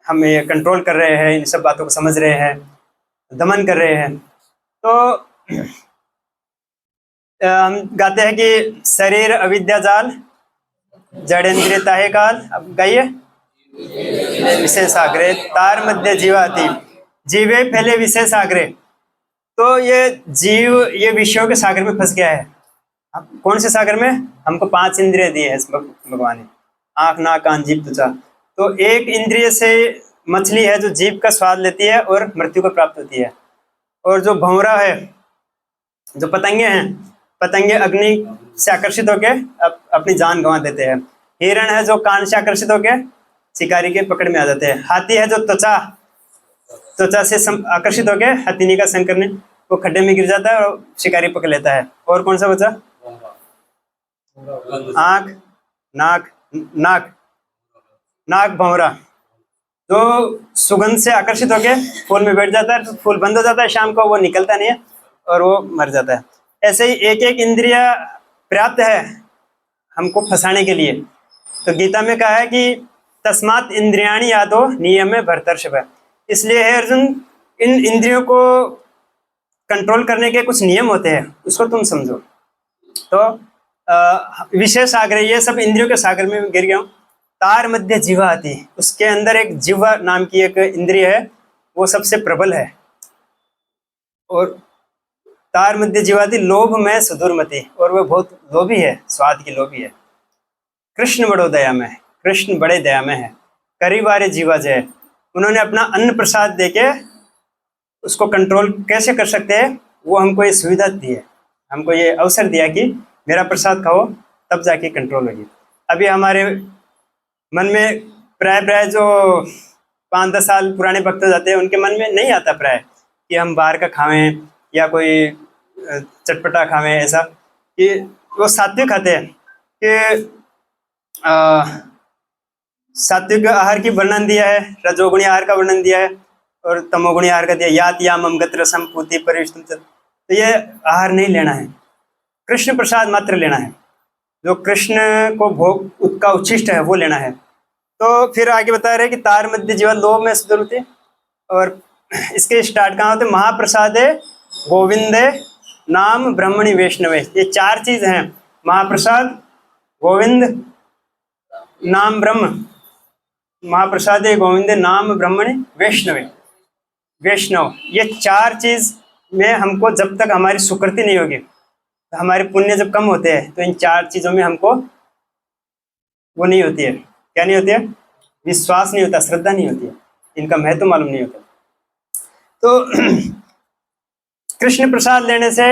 हम ये कंट्रोल कर रहे हैं, इन सब बातों को समझ रहे हैं, दमन कर रहे हैं। तो हम गाते हैं कि शरीर अविद्या जाल जड़ेंद्रिय ताहे काल, अब गाइए। विशेष आग्रह तार मध्य जीवाति जीवे पहले विशेष आग्रह, तो ये जीव ये विषयों के सागर में फंस गया है। अब कौन से सागर में? हमको 5 इंद्रिय दिए हैं भगवान ने, आँख नाक कान जीभ त्वचा, तो एक इंद्रिय से मछली है जो जीभ का स्वाद लेती है और मृत्यु को प्राप्त होती है। और जो भंवरा है, जो पतंगे हैं, पतंगे अग्नि से आकर्षित होकर अपनी जान गंवा देते हैं। हिरण है जो कान से आकर्षित होकर शिकारी के पकड़ में आ जाते हैं। हाथी है जो त्वचा से आकर्षित होकर हथिनी का संग करने वो खड्डे में गिर जाता है और शिकारी पकड़ लेता है। और कौन सा बचा? आँख नाक भंवरा, जो सुगंध से आकर्षित होकर फूल में बैठ जाता है, तो फूल बंद हो जाता है शाम को, वो निकलता नहीं है और वो मर जाता है। ऐसे ही एक एक इंद्रिय पर्याप्त है हमको फंसाने के लिए। तो गीता में कहा है कि तस्मात् इंद्रियाणि यादो नियमे भरतर्षभ, इसलिए है अर्जुन, इन इंद्रियों को कंट्रोल करने के कुछ नियम होते हैं, उसको तुम समझो। तो विशेष आग्रह, ये सब इंद्रियों के सागर में गिर गया हूँ। तार मध्य जीवा आती, उसके अंदर एक जीवा नाम की एक इंद्रिय है, वो सबसे प्रबल है। और तार मध्य जीवाती लोभ में सुदूरमति, और वह बहुत लोभी है, स्वाद की लोभी है। कृष्ण बड़ो दया में, कृष्ण बड़े दया में है। करी बारे जीवा जय, उन्होंने अपना अन्न प्रसाद देके उसको कंट्रोल कैसे कर सकते हैं, वो हमको ये सुविधा दी है, हमको ये अवसर दिया कि मेरा प्रसाद खाओ तब जाके कंट्रोल होगी। अभी हमारे मन में प्राय जो 5-10 साल पुराने भक्त जाते हैं, उनके मन में नहीं आता प्राय कि हम बाहर का खावें या कोई चटपटा खावें, ऐसा कि वो सात्विक खाते हैं कि सात्विक आहार की वर्णन दिया है, रजोगुणी आहार का वर्णन दिया है और तमोगुणी आहार का दिया। यात यामम गत्र संपूति परिष्टम, तो ये आहार नहीं लेना है, कृष्ण प्रसाद मात्र लेना है, जो कृष्ण को भोग उसका उच्छिष्ट है वो लेना है। तो फिर आगे बता रहे कि तार मध्य जीवन लोभ में सुदूरमति, और इसके स्टार्ट कहाँ होते? महाप्रसादे गोविंदे नाम ब्रह्मणि वैष्णवे, ये 4 चीज हैं, महाप्रसाद, गोविंद, नाम ब्रह्म, महाप्रसादे गोविंदे नाम ब्रह्मणि वैष्णवे, वैष्णव, ये 4 चीज में हमको जब तक हमारी सुकृति नहीं होगी, हमारे पुण्य जब कम होते हैं, तो इन 4 चीजों में हमको वो नहीं होती है, क्या नहीं होती है? विश्वास नहीं होता, श्रद्धा नहीं होती है, इनका महत्व मालूम नहीं होता। तो कृष्ण प्रसाद लेने से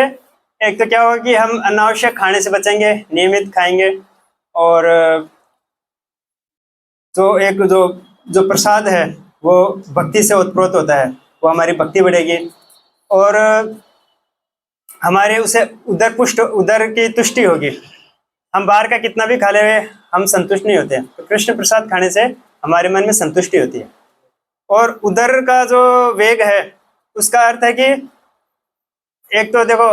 एक तो क्या होगा कि हम अनावश्यक खाने से बचेंगे, नियमित खाएंगे, और जो प्रसाद है वो भक्ति से उत्प्रोत होता है, वो हमारी भक्ति बढ़ेगी और हमारे उसे उदर की तुष्टि होगी। हम बाहर का कितना भी खा ले हम संतुष्ट नहीं होते हैं, तो कृष्ण प्रसाद खाने से हमारे मन में संतुष्टि होती है। और उदर का जो वेग है उसका अर्थ है कि एक तो देखो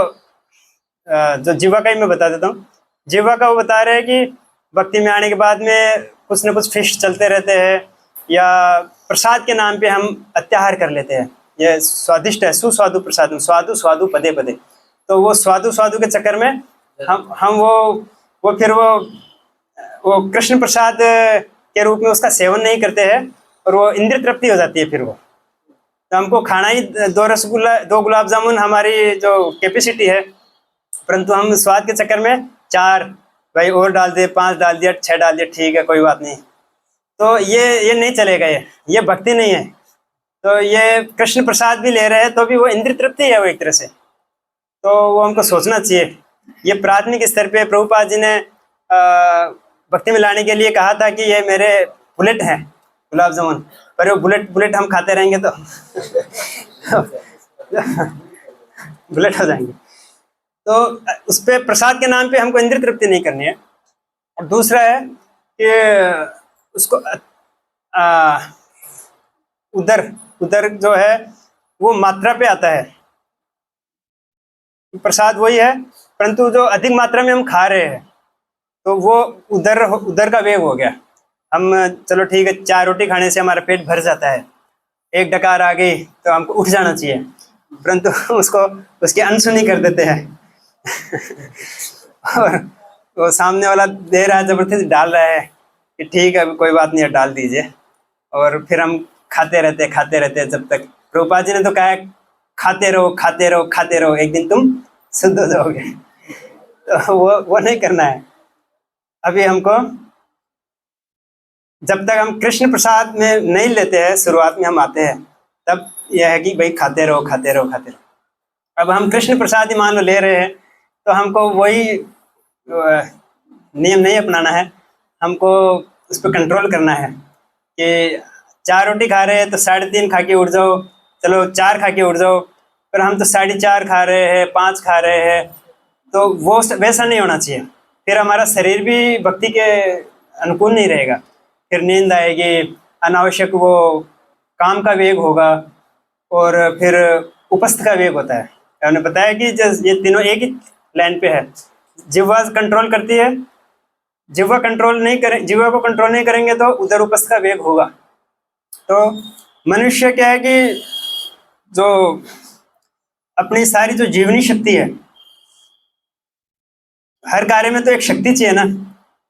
जो जीवा का ही मैं बता देता हूँ। जीवा का वो बता रहे हैं कि भक्ति में आने के बाद में कुछ न कुछ फिश चलते रहते हैं, या प्रसाद के नाम पे हम अत्याहार कर लेते हैं। ये स्वादिष्ट है, सुस्वादु प्रसाद, स्वादु स्वादु पदे पदे। तो वो स्वादु स्वादु के चक्कर में हम वो फिर वो कृष्ण प्रसाद के रूप में उसका सेवन नहीं करते हैं, और वो इंद्रिय तृप्ति हो जाती है फिर वो। तो हमको खाना ही 2 रसगुल्ला 2 गुलाब जामुन हमारी जो कैपेसिटी है, परंतु हम स्वाद के चक्कर में 4 भाई और डाल दे, 5 डाल दिया, 6 डाल दिया, ठीक है कोई बात नहीं। तो ये नहीं चलेगा, ये भक्ति नहीं है। तो ये कृष्ण प्रसाद भी ले रहे हैं तो भी वो इंद्रिय तृप्ति है वो एक तरह से। तो वो हमको सोचना चाहिए। ये प्राथमिक स्तर पे प्रभुपाद जी ने भक्ति में लाने के लिए कहा था कि ये मेरे बुलेट हैं गुलाब जामुन, पर वो बुलेट हम खाते रहेंगे तो बुलेट हो जाएंगे। तो उस पे प्रसाद के नाम पे हमको इंद्रिय तृप्ति नहीं करनी है। और दूसरा है कि उसको उदर जो है वो मात्रा पे आता है। प्रसाद वही है, परंतु जो अधिक मात्रा में हम खा रहे हैं तो वो उदर का वेग हो गया। हम चलो ठीक है 4 रोटी खाने से हमारा पेट भर जाता है, 1 डकार आ गई तो हमको उठ जाना चाहिए, परंतु उसको उसकी अनसुनी कर देते हैं और वो सामने वाला दे रहा है, जबरदस्ती डाल रहा है कि ठीक है कोई बात नहीं डाल दीजिए, और फिर हम खाते रहते जब तक। प्रभुपाद जी ने तो कहा है खाते रहो, एक दिन तुम शुद्ध हो जाओगे। तो वो नहीं करना है। अभी हमको जब तक हम कृष्ण प्रसाद में नहीं लेते हैं, शुरुआत में हम आते हैं, तब यह है कि भाई खाते रहो। अब हम कृष्ण प्रसाद ही मान लो ले रहे हैं, तो हमको वही नियम नहीं अपनाना है। हमको उस पर कंट्रोल करना है कि 4 रोटी खा रहे हैं तो 3.5 खा के उठ जाओ, चलो 4 खा के उठ जाओ, पर हम तो 4.5 खा रहे हैं, 5 खा रहे हैं, तो वो वैसा नहीं होना चाहिए। फिर हमारा शरीर भी भक्ति के अनुकूल नहीं रहेगा, फिर नींद आएगी, अनावश्यक वो काम का वेग होगा, और फिर उपस्थ का वेग होता है। हमने बताया कि ये तीनों एक ही लाइन पे है। जिह्वा कंट्रोल करती है, जिह्वा को कंट्रोल नहीं करेंगे तो उधर उपस्थ का वेग होगा। तो मनुष्य क्या है कि जो अपनी सारी जो जीवनी शक्ति है, हर कार्य में तो एक शक्ति चाहिए ना।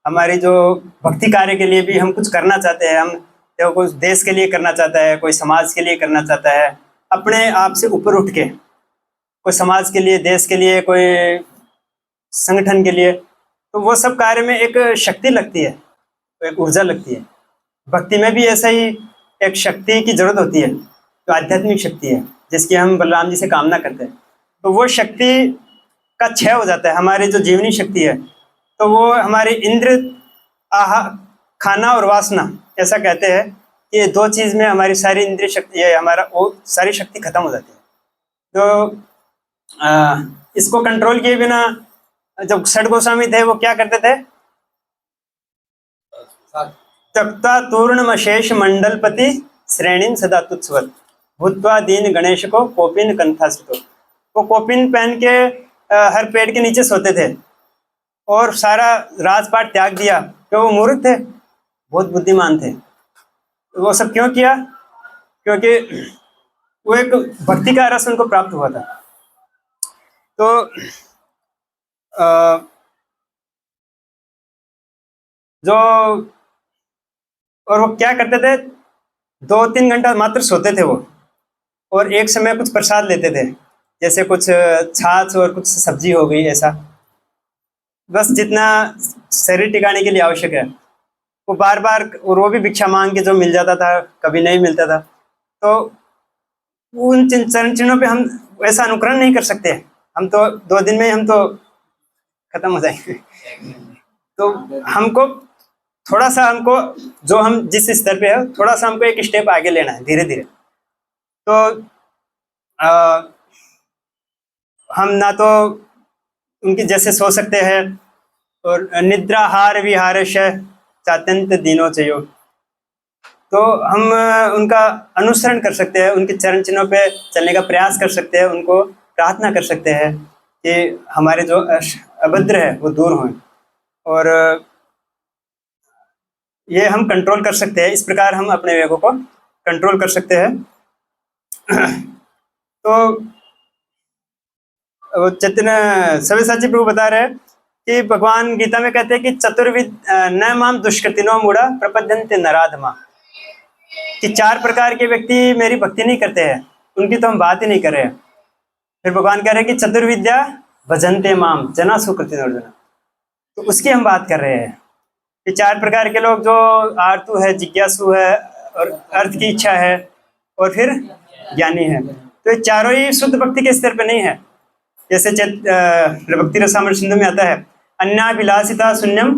हमारी जो भक्ति कार्य के लिए भी हम कुछ करना चाहते हैं, हम देखो कुछ देश के लिए करना चाहता है, कोई समाज के लिए करना चाहता है, अपने आप से ऊपर उठ के, कोई समाज के लिए, देश के लिए, कोई संगठन के लिए, तो वो सब कार्य में एक शक्ति लगती है, एक ऊर्जा लगती है। भक्ति में भी ऐसा ही एक शक्ति की जरूरत होती है, जो आध्यात्मिक शक्ति है, जिसकी हम बलराम जी से कामना करते हैं। तो वो शक्ति का क्षय हो जाता है, हमारी जो जीवनी शक्ति है, तो वो हमारी इंद्र खाना और वासना, ऐसा कहते हैं कि ये 2 चीज में हमारी सारी इंद्रिय शक्ति, ये हमारा वो सारी शक्ति खत्म हो जाती है। तो इसको कंट्रोल किए बिना जब षड गोस्वामी थे वो क्या करते थे, तक्ता तूर्णमशेष मंडलपति श्रेणीन सदा तुच्छवत भूतवा दीन गणेश को कोपिन कंठास्तो। वो कोपिन पहन के हर पेड़ के नीचे सोते थे और सारा राजपाट त्याग दिया, क्यों? वो मूर्ख थे, बहुत बुद्धिमान थे। वो सब क्यों किया? क्योंकि वो एक भक्ति का रस उनको प्राप्त हुआ था। तो जो और वो क्या करते थे, 2-3 घंटा मात्र सोते थे वो, और एक समय कुछ प्रसाद लेते थे, जैसे कुछ छाछ और कुछ सब्जी हो गई, ऐसा बस जितना शरीर टिकाने के लिए आवश्यक है। वो बार बार, और वो भी भिक्षा मांग के जो मिल जाता था, कभी नहीं मिलता था। तो उन चरण चिन्हों पे हम ऐसा अनुकरण नहीं कर सकते। हम तो 2 दिन में हम तो खत्म हो जाएंगे। तो हमको थोड़ा सा, हमको जो हम जिस स्तर पे है, थोड़ा सा हमको एक स्टेप आगे लेना है, धीरे धीरे। तो हम ना तो उनकी जैसे सो सकते हैं, और निद्राहार विहारश चात्यंत दिनों चयो, तो हम उनका अनुसरण कर सकते हैं, उनके चरण चिन्हों पे चलने का प्रयास कर सकते हैं, उनको प्रार्थना कर सकते हैं कि हमारे जो अभद्र है वो दूर हों, और ये हम कंट्रोल कर सकते हैं। इस प्रकार हम अपने वेगों को कंट्रोल कर सकते हैं। तो वो चैतन्य सव्यसाची प्रभु बता रहे हैं कि भगवान गीता में कहते हैं कि चतुर्विद न माम दुष्कृतिनो मूढ़ा प्रपद्यन्ते नराधमा, कि 4 प्रकार के व्यक्ति मेरी भक्ति नहीं करते हैं, उनकी तो हम बात ही नहीं कर रहे हैं। फिर भगवान कह रहे हैं कि चतुर्विद्या भजन्ते माम जना सुकृतिनोर्जुन, तो उसकी हम बात कर रहे हैं कि 4 प्रकार के लोग, जो आर्तु है, जिज्ञासु है, और अर्थ की इच्छा है, और फिर ज्ञानी है। तो ये चारों ही शुद्ध भक्ति के स्तर पे नहीं है। जैसे भक्ति रसामृत सिंधु में आता है, अन्याभिलाषिता शून्यम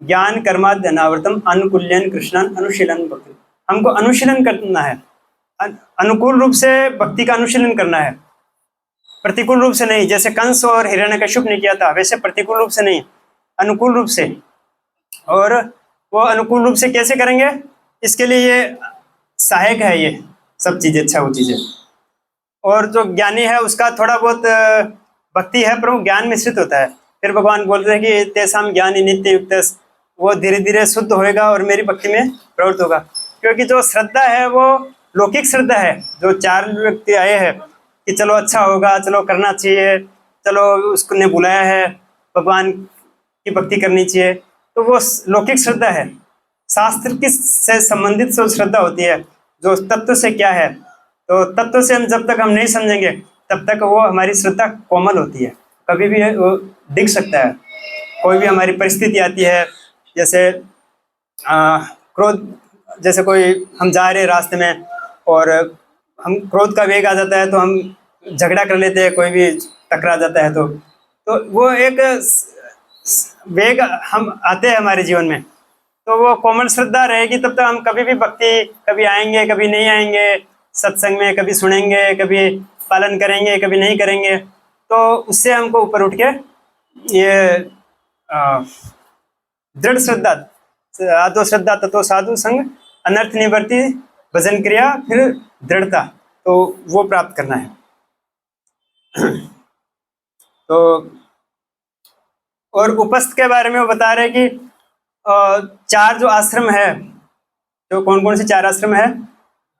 ज्ञान कर्माद्य अनावर्तम अनुकूल्यन कृष्णन अनुशीलन भक्ति। हमको अनुशीलन करना है, अनुकूल रूप से भक्ति का अनुशीलन करना है, प्रतिकूल रूप से नहीं। जैसे कंस और हिरण्यकश्यप ने किया था, वैसे प्रतिकूल रूप से नहीं, अनुकूल रूप से। और वो अनुकूल रूप से कैसे करेंगे, इसके लिए ये सहायक है, ये सब चीजें, अच्छा वो चीजें। और जो ज्ञानी है उसका थोड़ा बहुत भक्ति है पर वो ज्ञान मिश्रित होता है। फिर भगवान बोल रहे हैं कि तेसाम ज्ञानी नित्य युक्त, वो धीरे धीरे शुद्ध होएगा और मेरी भक्ति में प्रवृत्त होगा। क्योंकि जो श्रद्धा है वो लौकिक श्रद्धा है। जो 4 व्यक्ति आए हैं कि चलो अच्छा होगा, चलो करना चाहिए, चलो उसने बुलाया है, भगवान की भक्ति करनी चाहिए, तो वो लौकिक श्रद्धा है। शास्त्र की से संबंधित जो श्रद्धा होती है, जो तत्व से क्या है, तो तत्व से हम जब तक हम नहीं समझेंगे तब तक वो हमारी श्रद्धा कोमल होती है, कभी भी वो डिग सकता है। कोई भी हमारी परिस्थिति आती है, जैसे क्रोध, जैसे कोई हम जा रहे हैं रास्ते में और हम क्रोध का वेग आ जाता है तो हम झगड़ा कर लेते हैं, कोई भी टकरा जाता है तो वो एक वेग हम आते हैं हमारे जीवन में, तो वो कोमल श्रद्धा रहेगी तब तक हम कभी भी भक्ति, कभी आएंगे कभी नहीं आएंगे, सत्संग में कभी सुनेंगे, कभी पालन करेंगे, कभी नहीं करेंगे, तो उससे हमको ऊपर उठ के ये दृढ़ श्रद्धा, आदो श्रद्धा तत्व साधु संग अनर्थ निवर्ती भजन क्रिया, फिर दृढ़ता, तो वो प्राप्त करना है। तो और उपस्थ के बारे में वो बता रहे कि 4 जो आश्रम है, तो कौन कौन से 4 आश्रम है,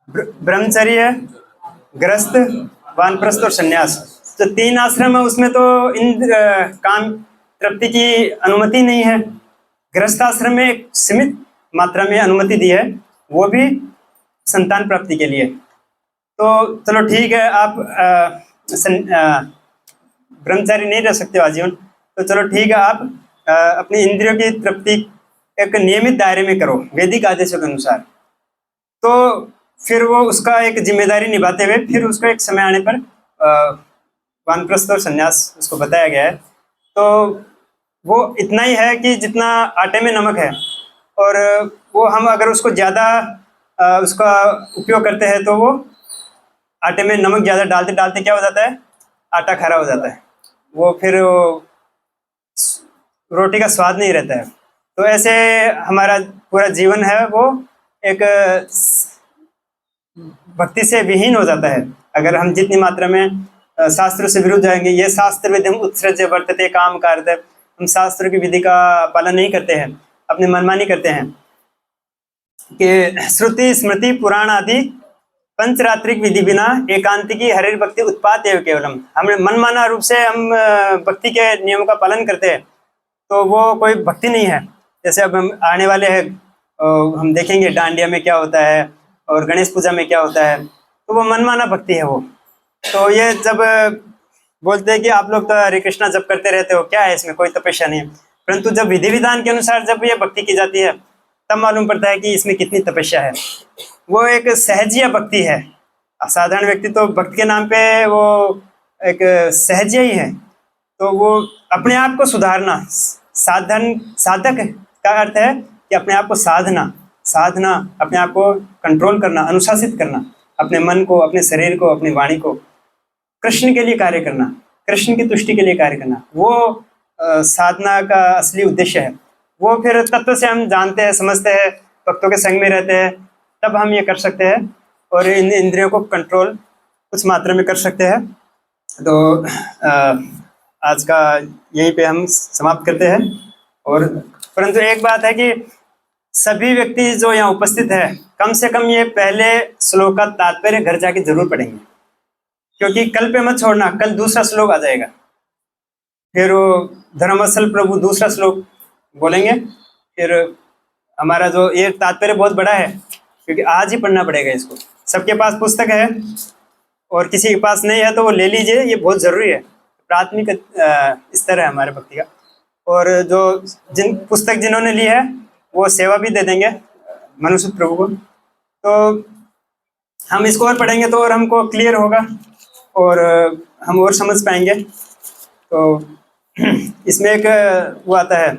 ब्रह्मचर्य है, गृहस्थ, वानप्रस्थ और संन्यास। जो 3 आश्रम है उसमें तो काम तृप्ति की अनुमति नहीं है। गृहस्थ आश्रम में एक सीमित मात्रा में अनुमति दी है, वो भी संतान प्राप्ति के लिए। तो चलो ठीक है, आप ब्रह्मचारी नहीं रह सकते आजीवन, तो चलो ठीक है, आप अपनी इंद्रियों की तृप्ति एक नियमित दायरे में करो वैदिक आदेशों के अनुसार। तो फिर वो उसका एक जिम्मेदारी निभाते हुए फिर उसको एक समय आने पर वानप्रस्थ और संन्यास उसको बताया गया है। तो वो इतना ही है कि जितना आटे में नमक है, और वो हम अगर उसको ज़्यादा उसका उपयोग करते हैं तो वो आटे में नमक ज़्यादा डालते डालते क्या हो जाता है, आटा खरा हो जाता है, वो फिर रोटी का स्वाद नहीं रहता है। तो ऐसे हमारा पूरा जीवन है वो एक भक्ति से विहीन हो जाता है अगर हम जितनी मात्रा में शास्त्रों से विरुद्ध जाएंगे। ये शास्त्र विधि उत्सृज्य वर्तते काम कारते, हम शास्त्र की विधि का पालन नहीं करते हैं, अपनी मनमानी करते हैं कि श्रुति स्मृति पुराण आदि पंचरात्रिक विधि बिना एकांतिकी हरिर भक्ति उत्पाद एवं केवलम। हम मनमाना रूप से हम भक्ति के नियमों का पालन करते हैं तो वो कोई भक्ति नहीं है। जैसे अब हम आने वाले हैं, हम देखेंगे डांडिया में क्या होता है और गणेश पूजा में क्या होता है, तो वो मनमाना भक्ति है वो। तो ये जब बोलते हैं कि आप लोग तो हरे कृष्णा जब करते रहते हो, क्या है इसमें, कोई तपस्या नहीं है, परंतु जब विधि विधान के अनुसार जब ये भक्ति की जाती है तब मालूम पड़ता है कि इसमें कितनी तपस्या है। वो एक सहजिया भक्ति है। असाधारण व्यक्ति तो भक्ति के नाम पे वो एक सहजिया ही है, तो वो अपने आप को सुधारना, साधक का अर्थ है कि अपने आप को साधना, अपने आप को कंट्रोल करना, अनुशासित करना, अपने मन को, अपने शरीर को, अपनी वाणी को कृष्ण के लिए कार्य करना, कृष्ण की तुष्टि के लिए कार्य करना, वो साधना का असली उद्देश्य है। वो फिर तत्व से हम जानते हैं, समझते हैं, भक्तों के संग में रहते हैं, तब हम ये कर सकते हैं और इन इंद्रियों को कंट्रोल कुछ मात्रा में कर सकते हैं। तो आज का यहीं पे हम समाप्त करते हैं। और परंतु एक बात है कि सभी व्यक्ति जो यहाँ उपस्थित है कम से कम ये पहले श्लोक का तात्पर्य घर जाके जरूर पढ़ेंगे, क्योंकि कल पे मत छोड़ना, कल दूसरा श्लोक आ जाएगा, फिर वो धर्मवत्सल प्रभु दूसरा श्लोक बोलेंगे, फिर हमारा जो ये तात्पर्य बहुत बड़ा है, क्योंकि आज ही पढ़ना पड़ेगा इसको। सबके पास पुस्तक है और किसी के पास नहीं है तो वो ले लीजिए, ये बहुत जरूरी है, प्राथमिक स्तर है हमारे भक्ति का। और जो पुस्तक जिन्होंने ली है वो सेवा भी दे देंगे मनुष्य प्रभु को, तो हम इसको और पढ़ेंगे तो और हमको क्लियर होगा और हम और समझ पाएंगे। तो इसमें एक वो आता है,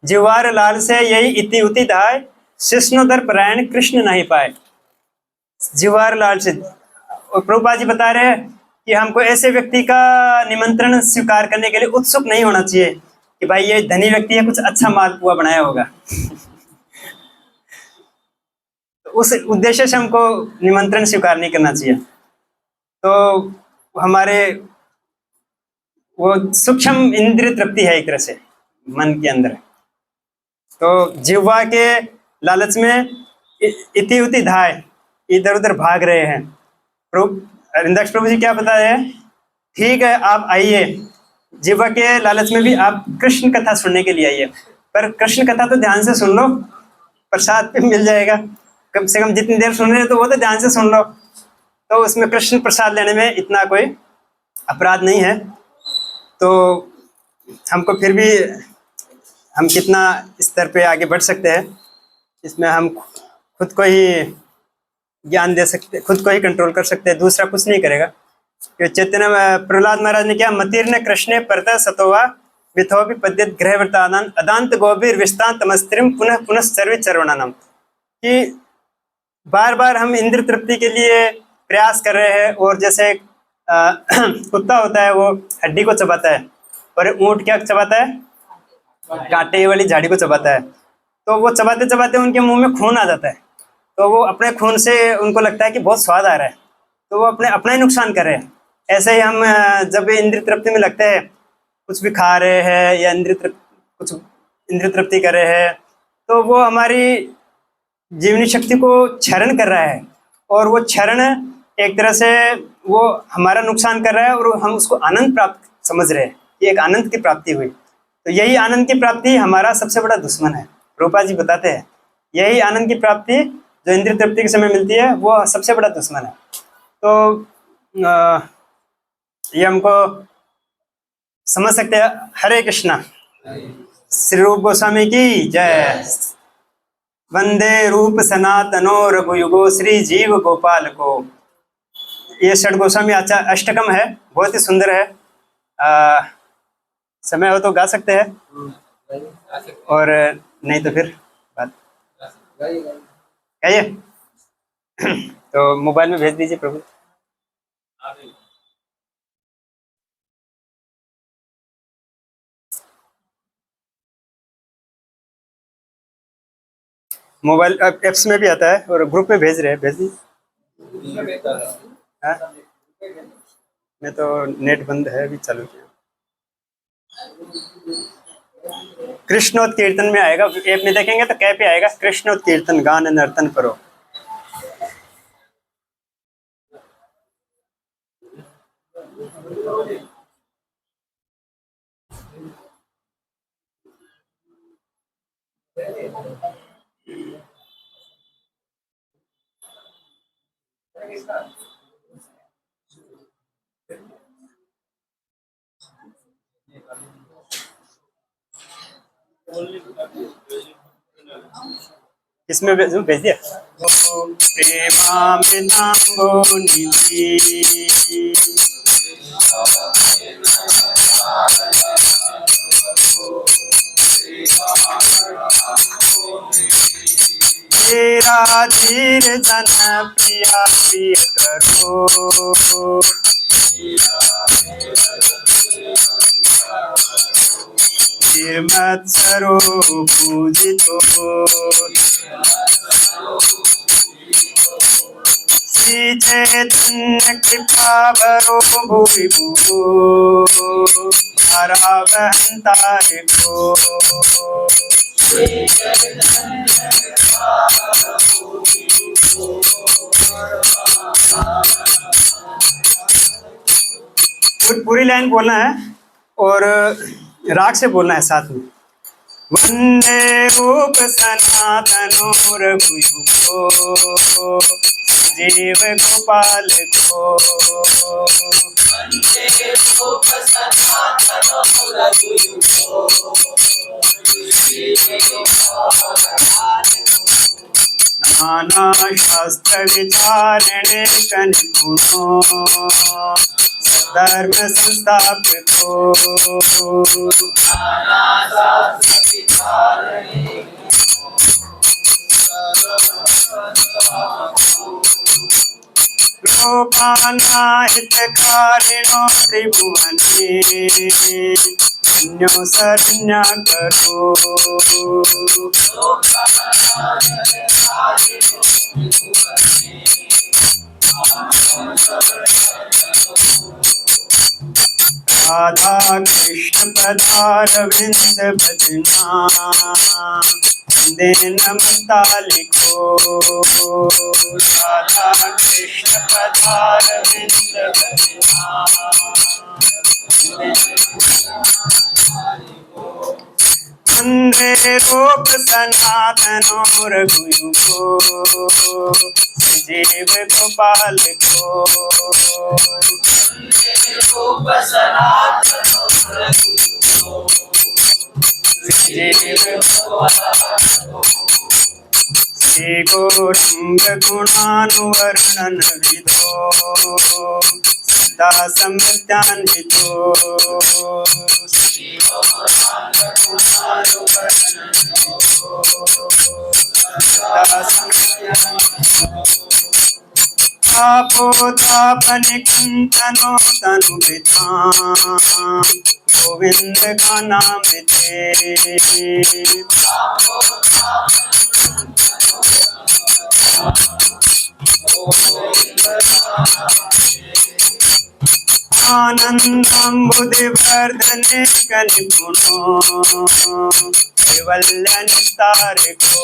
जिवार लाल से यही इति उति धाय, शिष्णोदर परायण कृष्ण नहीं पाए। जिवार लाल से, और प्रभुपाद जी बता रहे हैं कि हमको ऐसे व्यक्ति का निमंत्रण स्वीकार करने के लिए उत्सुक नहीं होना चाहिए कि भाई ये धनी व्यक्ति है, कुछ अच्छा मालपुआ बनाया होगा। तो उस उद्देश्य से हमको निमंत्रण स्वीकार नहीं करना चाहिए। तो हमारे वो सूक्ष्म इंद्रिय तृप्ति है एक तरह से मन के अंदर। तो जिह्वा के लालच में इति उति धाय, इधर उधर भाग रहे हैं। हरिदास प्रभु जी क्या बता रहे हैं, ठीक है आप आइए, जिह्वा के लालच में भी आप कृष्ण कथा सुनने के लिए आइए, पर कृष्ण कथा तो ध्यान से सुन लो, प्रसाद पे मिल जाएगा, कम से कम जितनी देर सुन रहे हो तो वो तो ध्यान से सुन लो, तो उसमें कृष्ण प्रसाद लेने में इतना कोई अपराध नहीं है। तो हमको फिर भी हम कितना स्तर पे आगे बढ़ सकते हैं, इसमें हम खुद को ही ज्ञान दे सकते, खुद को ही कंट्रोल कर सकते हैं, दूसरा कुछ नहीं करेगा। चैतन्य प्रहलाद महाराज ने क्या, मतीर्ण कृष्ण परता सतोवा विथोपि पद्यत ग्रहवृतानान अदांत गोबीर विस्तांत तमस्त्रिम पुनः पुनः सर्वे चरवणानम, कि बार बार हम इंद्र तृप्ति के लिए प्रयास कर रहे हैं। और जैसे कुत्ता होता है वो हड्डी को चबाता है, और ऊंट क्या चबाता है, कांटे वाली झाड़ी को चबाता है, तो वो चबाते चबाते उनके मुंह में खून आ जाता है, तो वो अपने खून से उनको लगता है कि बहुत स्वाद आ रहा है, तो वो अपना ही नुकसान कर रहे हैं। ऐसे ही हम जब इंद्रिय तृप्ति में लगते हैं, कुछ भी खा रहे हैं या कुछ इंद्रिय तृप्ति कर रहे हैं, तो वो हमारी जीवनी शक्ति को क्षरण कर रहा है, और वो क्षरण एक तरह से वो हमारा नुकसान कर रहा है, और हम उसको आनंद प्राप्त समझ रहे हैं कि एक आनंद की प्राप्ति हुई। तो यही आनंद की प्राप्ति हमारा सबसे बड़ा दुश्मन है। प्रभुपाद जी बताते हैं यही आनंद की प्राप्ति जो इंद्रिय तृप्ति के समय मिलती है वो सबसे बड़ा दुश्मन है। तो ये हमको समझ सकते हैं। हरे कृष्णा। श्री रूप गोस्वामी की जय। वंदे रूप सनातनो रघुयुगो श्री जीव गोपाल को। ये षड गोस्वामी अष्टकम है, बहुत ही सुंदर है। समय हो तो गा सकते हैं, और नहीं तो फिर बात गाइए। तो मोबाइल में भेज दीजिए प्रभु। मोबाइल एप्स में भी आता है और ग्रुप में भेज रहे हैं, भेज दीजिए। हाँ? मैं तो नेट बंद है, अभी चालू किया। कृष्णोत कीर्तन में आएगा, ऐप में देखेंगे तो क्या पे आएगा, कृष्णोत कीर्तन गान नर्तन करो। इसमें भेज दिया। तेरा धीर जन प्रिया प्रिय करो, मत्सरो पूजितो श्री चैतन्य कृपा भरो भूरि भूः धारा बहन्तारे को। पूरी लाइन बोलना है और राग से बोलना है साथ में। वंदे रूप सनातनो रघुयुगो जीव गोपाल को। वंदे रूप सनातनो रघुयुगो नाना शास्त्र विचारणे कनिपुनो धर्म संस्थापको। लोकाना हितकारिणो त्रिभुवने अन्यो शरण्य करो। राधा कृष्ण पदारविंद भजना दे नमतालिको। राधा कृष्ण पदारविंद भजना वंदे रूप सनातनो रघुयुगो जीव गोपाल को। रूप सनातनो रघुयुगो जीव श्री गौरंग गुणानुवर्णन विदो सदा समृद्धान्वितो। तापोतापनिकुंतनो तनुभितां गोविंद का नाम लेते। आनंदाम्बुधिवर्धने कनिपुनो कैवल्य निस्तार को।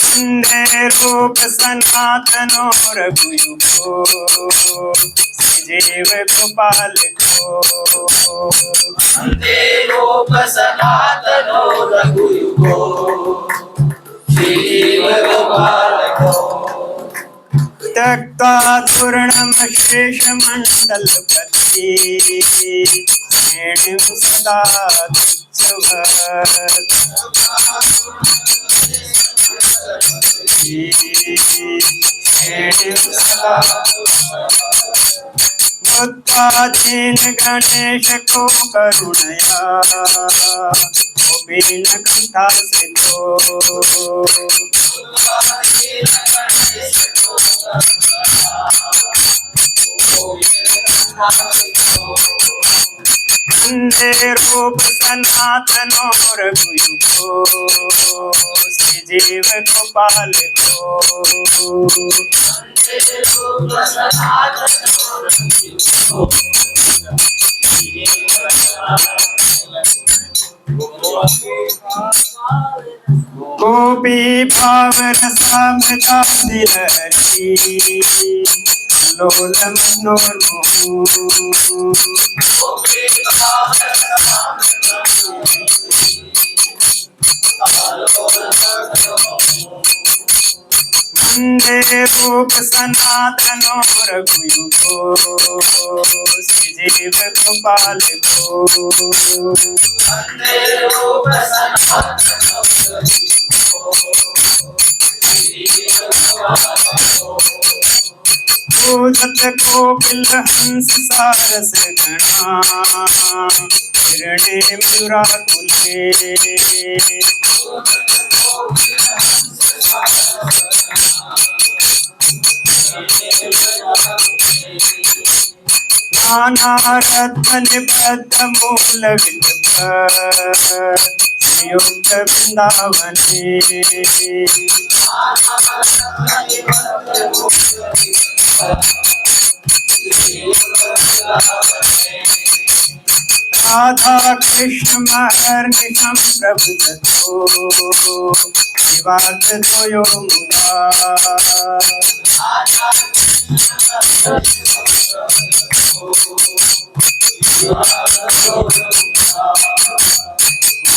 वंदे रूप सनातनो रघुयुगो जीव गोपाल को। वंदे रूप सनातनो रघुयुगो जीव गोपाल को। त्यक्त्वा पूर्णम शेष मंडलपति श्रेणिं सदा तुच्छ्रवत्। बुद्धादीन गणेश को करुणया गोपीन कंठाश्रितो। वंदे रूप सनातनो रघुयुगो श्री जीव गोपाल को। गोपी भाव रसामृता दिलहरी लोल मनोरमो। वंदे रूप सनातनो रघुयुगो श्री जीव गोपाल को। वंदे रूप सनातनो भूतत कोकिल हंस सारस गणा हिरणे मयूराकुले। नानारत्न निबद्ध मूल युक्त वृंदावने राधा कृष्ण महर्निशम प्रभु विवाद तो मुदा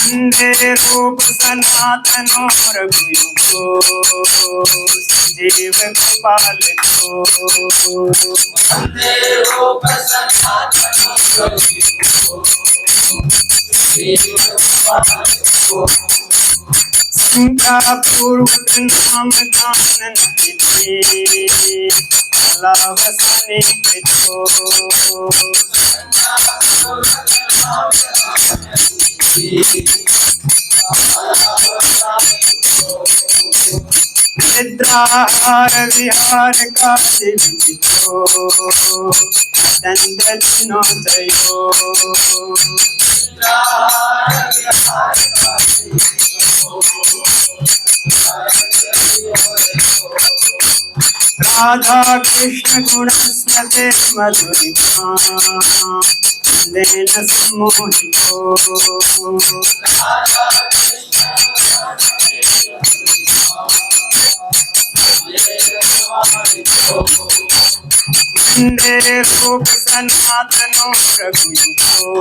वंदे रूप सनातनो रघुयुगो जीव गोपाल को वंदे रूप सनातनो रघुयुगो जीव गोपाल को संख्या पूर्वक नाम गान निधि लावसाने कृतो निद्राहार विहार का विचितो दंड दिनोदयो राधा कृष्ण गुण स्मृति मधुरिमा देन सम्मोहितो वंदे रूप सनातनो रघुयुगो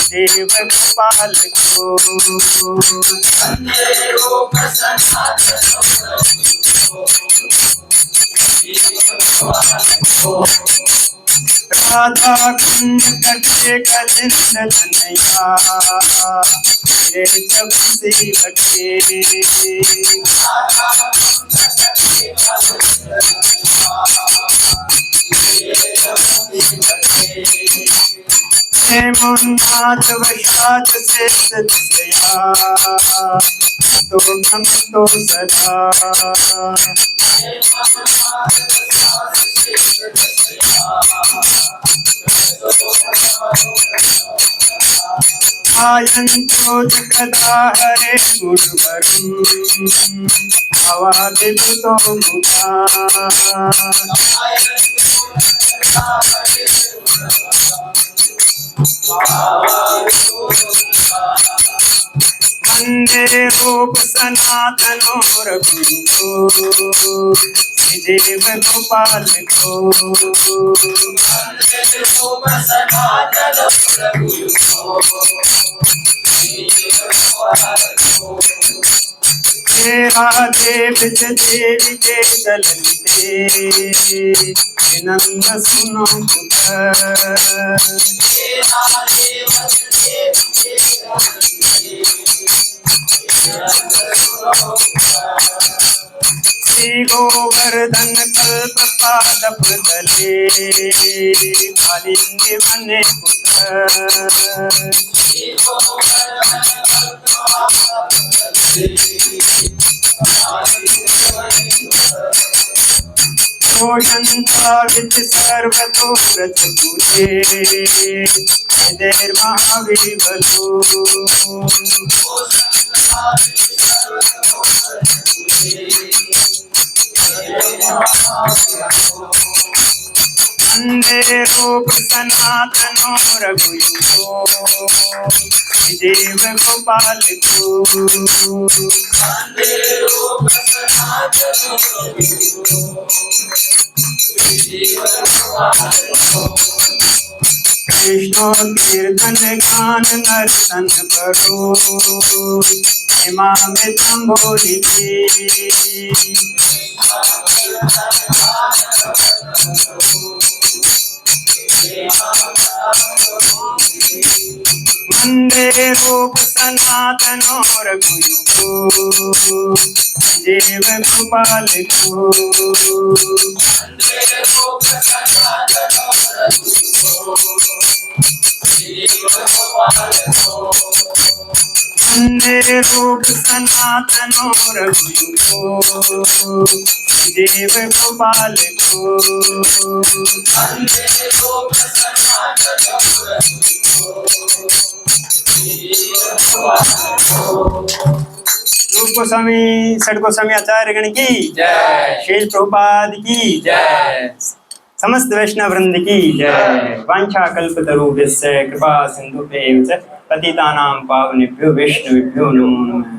देव गोपाल को वंदे रूप सनातनो राधा कुंज कटे कलिंद तनया रे जब से बटे मुन्नाथ वशात से सदया तो हम तो सदा आयन्तो जगदा हरे गुरुवरम् अवादिभूतो मुदा वंदे रूप सनातनो रघुयुगो जीव गोपाल को वंदे रूप सनातनो रघुयुगो जीव गोपाल को राधे विज देवी के चलते नंद सुनो श्री गोवर्धन कल्प पादप तले कालिंदी बने पुत्र घोषंता विच सर्वतो व्रत पूजे देर महावीर बलो वंदे रूप सनातनो रघुयुगो जीव गोपाल को वंदे रूप सनातनो रघुयुगो जीव गोपाल को कृष्ण कीर्तन गान नर्तन करो इमाम तंबोरी वंदे रूप सनातनो रघुयुगो जीव गोपाल को वंदे रूप सनातनो रघुयुगो जीव गोपाल को वंदे रूप सनातनो रघुको देव गोपाल को। रूप गोस्वामी षट गोस्वामी आचार्य गण की जय, श्रील प्रभुपाद की जय, समस्त वैष्णव वृंद की जय। वांछा कल्पतरुभ्यश्च कृपा सिंधुभ्यैव च पतितानां पावनेभ्यो वैष्णवेभ्यो नमो नमः।